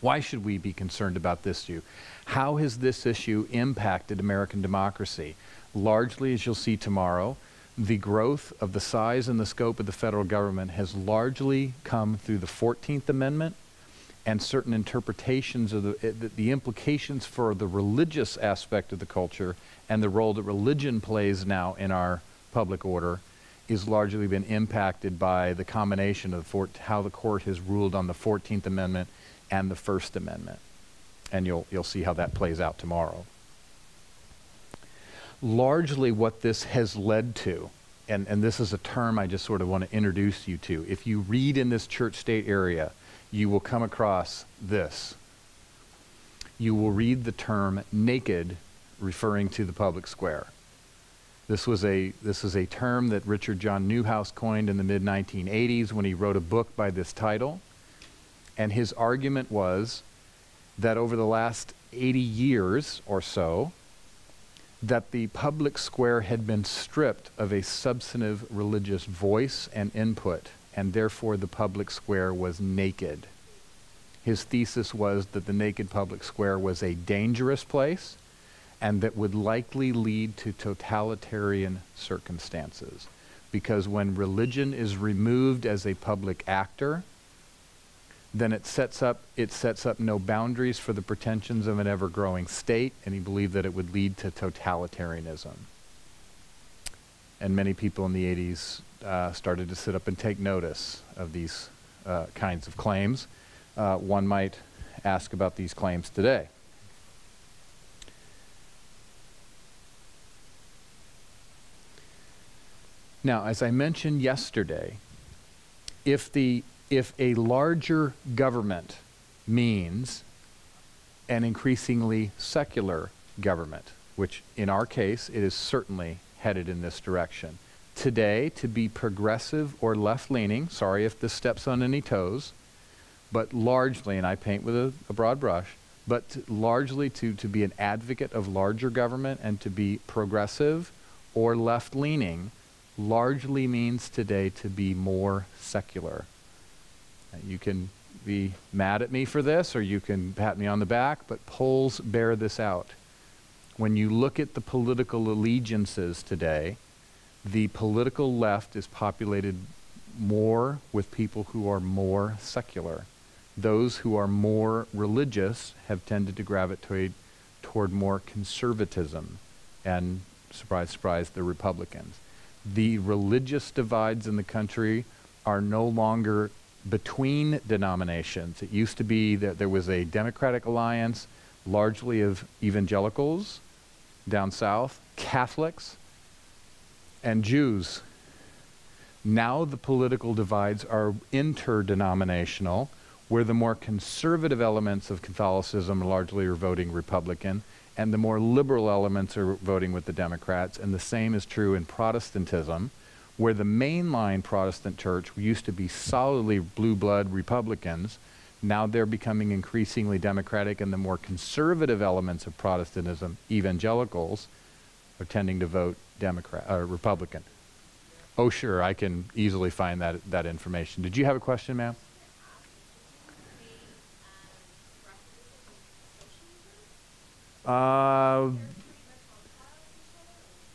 Why should we be concerned about this issue? How has this issue impacted American democracy? Largely, as you'll see tomorrow, the growth of the size and the scope of the federal government has largely come through the 14th Amendment and certain interpretations of the implications for the religious aspect of the culture and the role that religion plays now in our public order is largely been impacted by the combination of how the court has ruled on the 14th Amendment and the First Amendment. And you'll see how that plays out tomorrow. Largely what this has led to, and this is a term I just sort of want to introduce you to. If you read in this church-state area, you will come across this. You will read the term naked referring to the public square. This is a term that Richard John Newhouse coined in the mid-1980s when he wrote a book by this title. And his argument was that over the last 80 years or so, that the public square had been stripped of a substantive religious voice and input, and therefore the public square was naked. His thesis was that the naked public square was a dangerous place and that would likely lead to totalitarian circumstances. Because when religion is removed as a public actor, then it sets up no boundaries for the pretensions of an ever-growing state, and he believed that it would lead to totalitarianism. And many people in the 80s started to sit up and take notice of these kinds of claims. One might ask about these claims today. Now, as I mentioned yesterday, if a larger government means an increasingly secular government, which in our case, it is certainly headed in this direction. Today, to be progressive or left-leaning, sorry if this steps on any toes, but largely, and I paint with a broad brush, but largely to be an advocate of larger government and to be progressive or left-leaning largely means today to be more secular. You can be mad at me for this, or you can pat me on the back, but polls bear this out. When you look at the political allegiances today, the political left is populated more with people who are more secular. Those who are more religious have tended to gravitate toward more conservatism, and surprise, surprise, the Republicans. The religious divides in the country are no longer between denominations. It used to be that there was a Democratic alliance, largely of evangelicals down south, Catholics, and Jews. Now the political divides are interdenominational, where the more conservative elements of Catholicism largely are voting Republican, and the more liberal elements are voting with the Democrats, and the same is true in Protestantism, where the mainline Protestant church used to be solidly blue blood Republicans. Now they're becoming increasingly Democratic, and the more conservative elements of Protestantism, evangelicals, are tending to vote Republican. Oh, sure, I can easily find that information. Did you have a question, ma'am?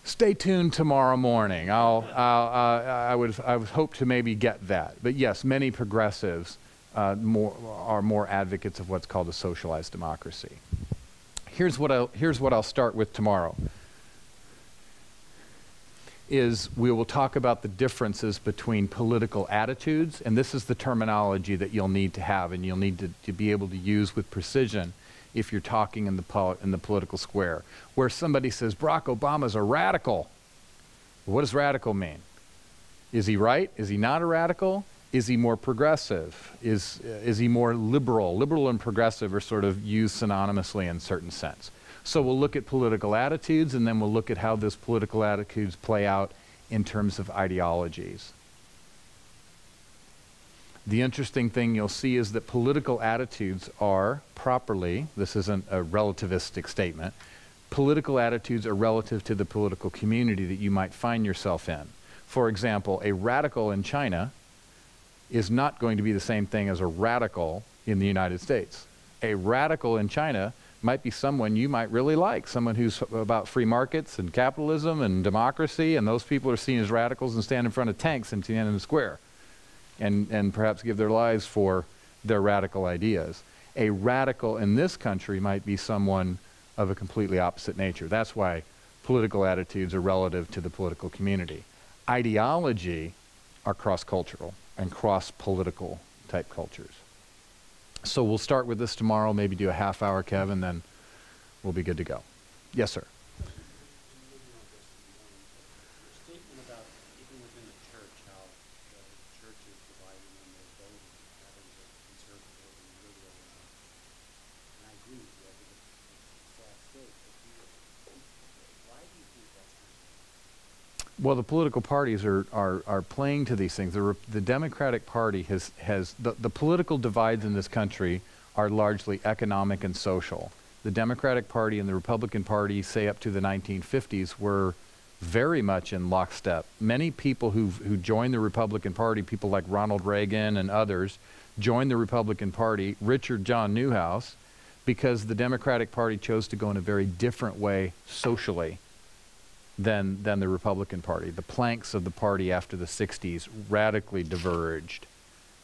Stay tuned tomorrow morning. I would hope to maybe get that. But yes, many progressives are more advocates of what's called a socialized democracy. Here's what I'll start with tomorrow. Is we will talk about the differences between political attitudes, and this is the terminology that you'll need to have and you'll need to be able to use with precision if you're talking in the political square. Where somebody says, Barack Obama's a radical. What does radical mean? Is he right? Is he not a radical? Is he more progressive? Is he more liberal? Liberal and progressive are sort of used synonymously in a certain sense. So we'll look at political attitudes, and then we'll look at how those political attitudes play out in terms of ideologies. The interesting thing you'll see is that political attitudes are properly, this isn't a relativistic statement, political attitudes are relative to the political community that you might find yourself in. For example, a radical in China is not going to be the same thing as a radical in the United States. A radical in China might be someone you might really like, someone who's about free markets and capitalism and democracy, and those people are seen as radicals and stand in front of tanks in Tiananmen Square and perhaps give their lives for their radical ideas. A radical in this country might be someone of a completely opposite nature. That's why political attitudes are relative to the political community. Ideology are cross-cultural and cross-political type cultures. So we'll start with this tomorrow, maybe do a half hour, Kev, and then we'll be good to go. Yes, sir. Your statement about even within the church, how the church is divided in their voting patterns of conservative and liberal. And I agree with you. I think it's a sad state. But why do you think that's happening? Well, the political parties are playing to these things. The Democratic Party has the political divides in this country are largely economic and social. The Democratic Party and the Republican Party, say up to the 1950s, were very much in lockstep. Many people who joined the Republican Party, people like Ronald Reagan and others, joined the Republican Party, Richard John Newhouse, because the Democratic Party chose to go in a very different way socially than the Republican Party. The planks of the party after the 60s radically diverged.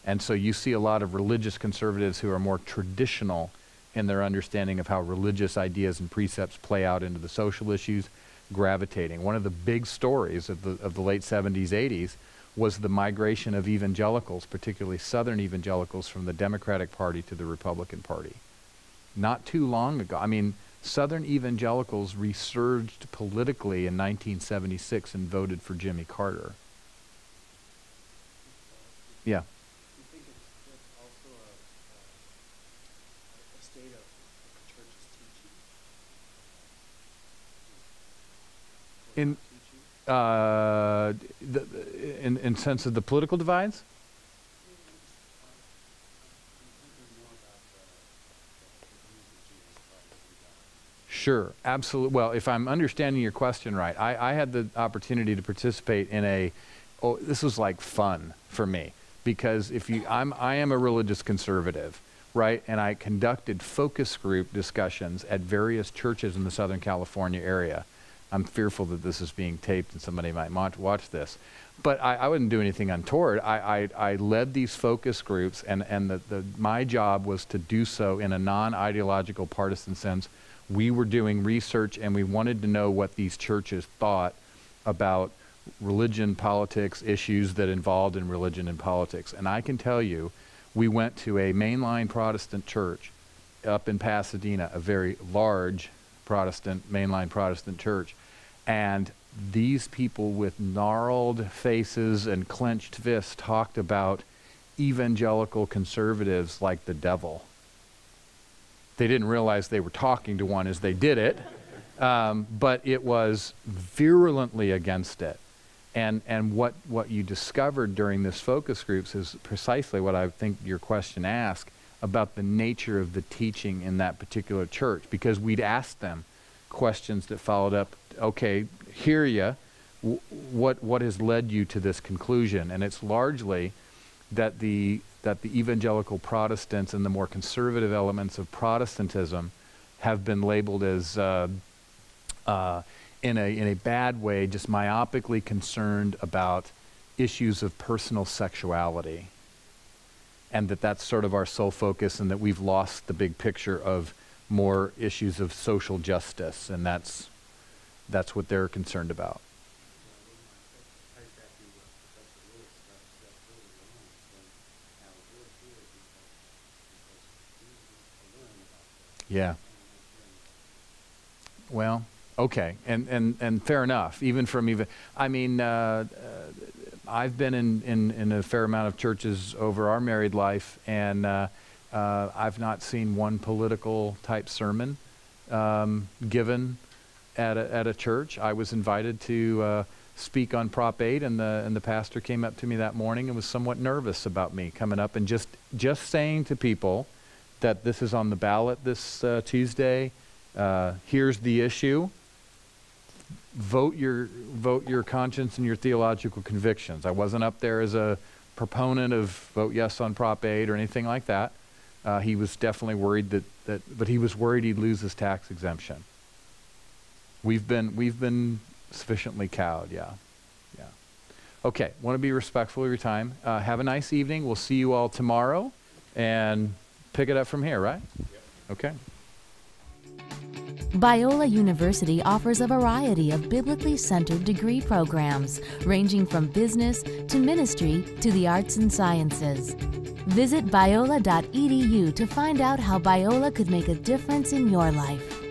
And so you see a lot of religious conservatives who are more traditional in their understanding of how religious ideas and precepts play out into the social issues, gravitating. One of the big stories of the late 70s, 80s was the migration of evangelicals, particularly Southern evangelicals, from the Democratic Party to the Republican Party. Not too long ago, I mean, Southern evangelicals resurged politically in 1976 and voted for Jimmy Carter. Yeah. Do you think it's also a state of the church's teaching? In sense of the political divides? Sure, absolutely. Well, if I'm understanding your question right, I had the opportunity to participate in this was like fun for me, because I am a religious conservative, right? And I conducted focus group discussions at various churches in the Southern California area. I'm fearful that this is being taped and somebody might watch this. But I wouldn't do anything untoward. I led these focus groups, and my job was to do so in a non-ideological partisan sense. We were doing research, and we wanted to know what these churches thought about religion, politics, issues that involved in religion and politics. And I can tell you, we went to a mainline Protestant church up in Pasadena, a very large mainline Protestant church, and these people with gnarled faces and clenched fists talked about evangelical conservatives like the devil. They didn't realize they were talking to one as they did it, but it was virulently against it. And what you discovered during this focus groups is precisely what I think your question asked about the nature of the teaching in that particular church, because we'd asked them questions that followed up, okay, hear ya, what has led you to this conclusion? And it's largely that the evangelical Protestants and the more conservative elements of Protestantism have been labeled as in a bad way, just myopically concerned about issues of personal sexuality, and that's sort of our sole focus, and that we've lost the big picture of more issues of social justice, and that's what they're concerned about. Yeah. Well, okay, and fair enough. I mean, I've been in a fair amount of churches over our married life, and I've not seen one political type sermon given at a church. I was invited to speak on Prop 8, and the pastor came up to me that morning and was somewhat nervous about me coming up and just saying to people that this is on the ballot this Tuesday. Here's the issue. Vote your conscience and your theological convictions. I wasn't up there as a proponent of vote yes on Prop 8 or anything like that. He was definitely worried but he was worried he'd lose his tax exemption. We've been sufficiently cowed, yeah. Okay, want to be respectful of your time. Have a nice evening. We'll see you all tomorrow, and pick it up from here, right? Yep. Okay. Biola University offers a variety of biblically centered degree programs, ranging from business to ministry to the arts and sciences. Visit biola.edu to find out how Biola could make a difference in your life.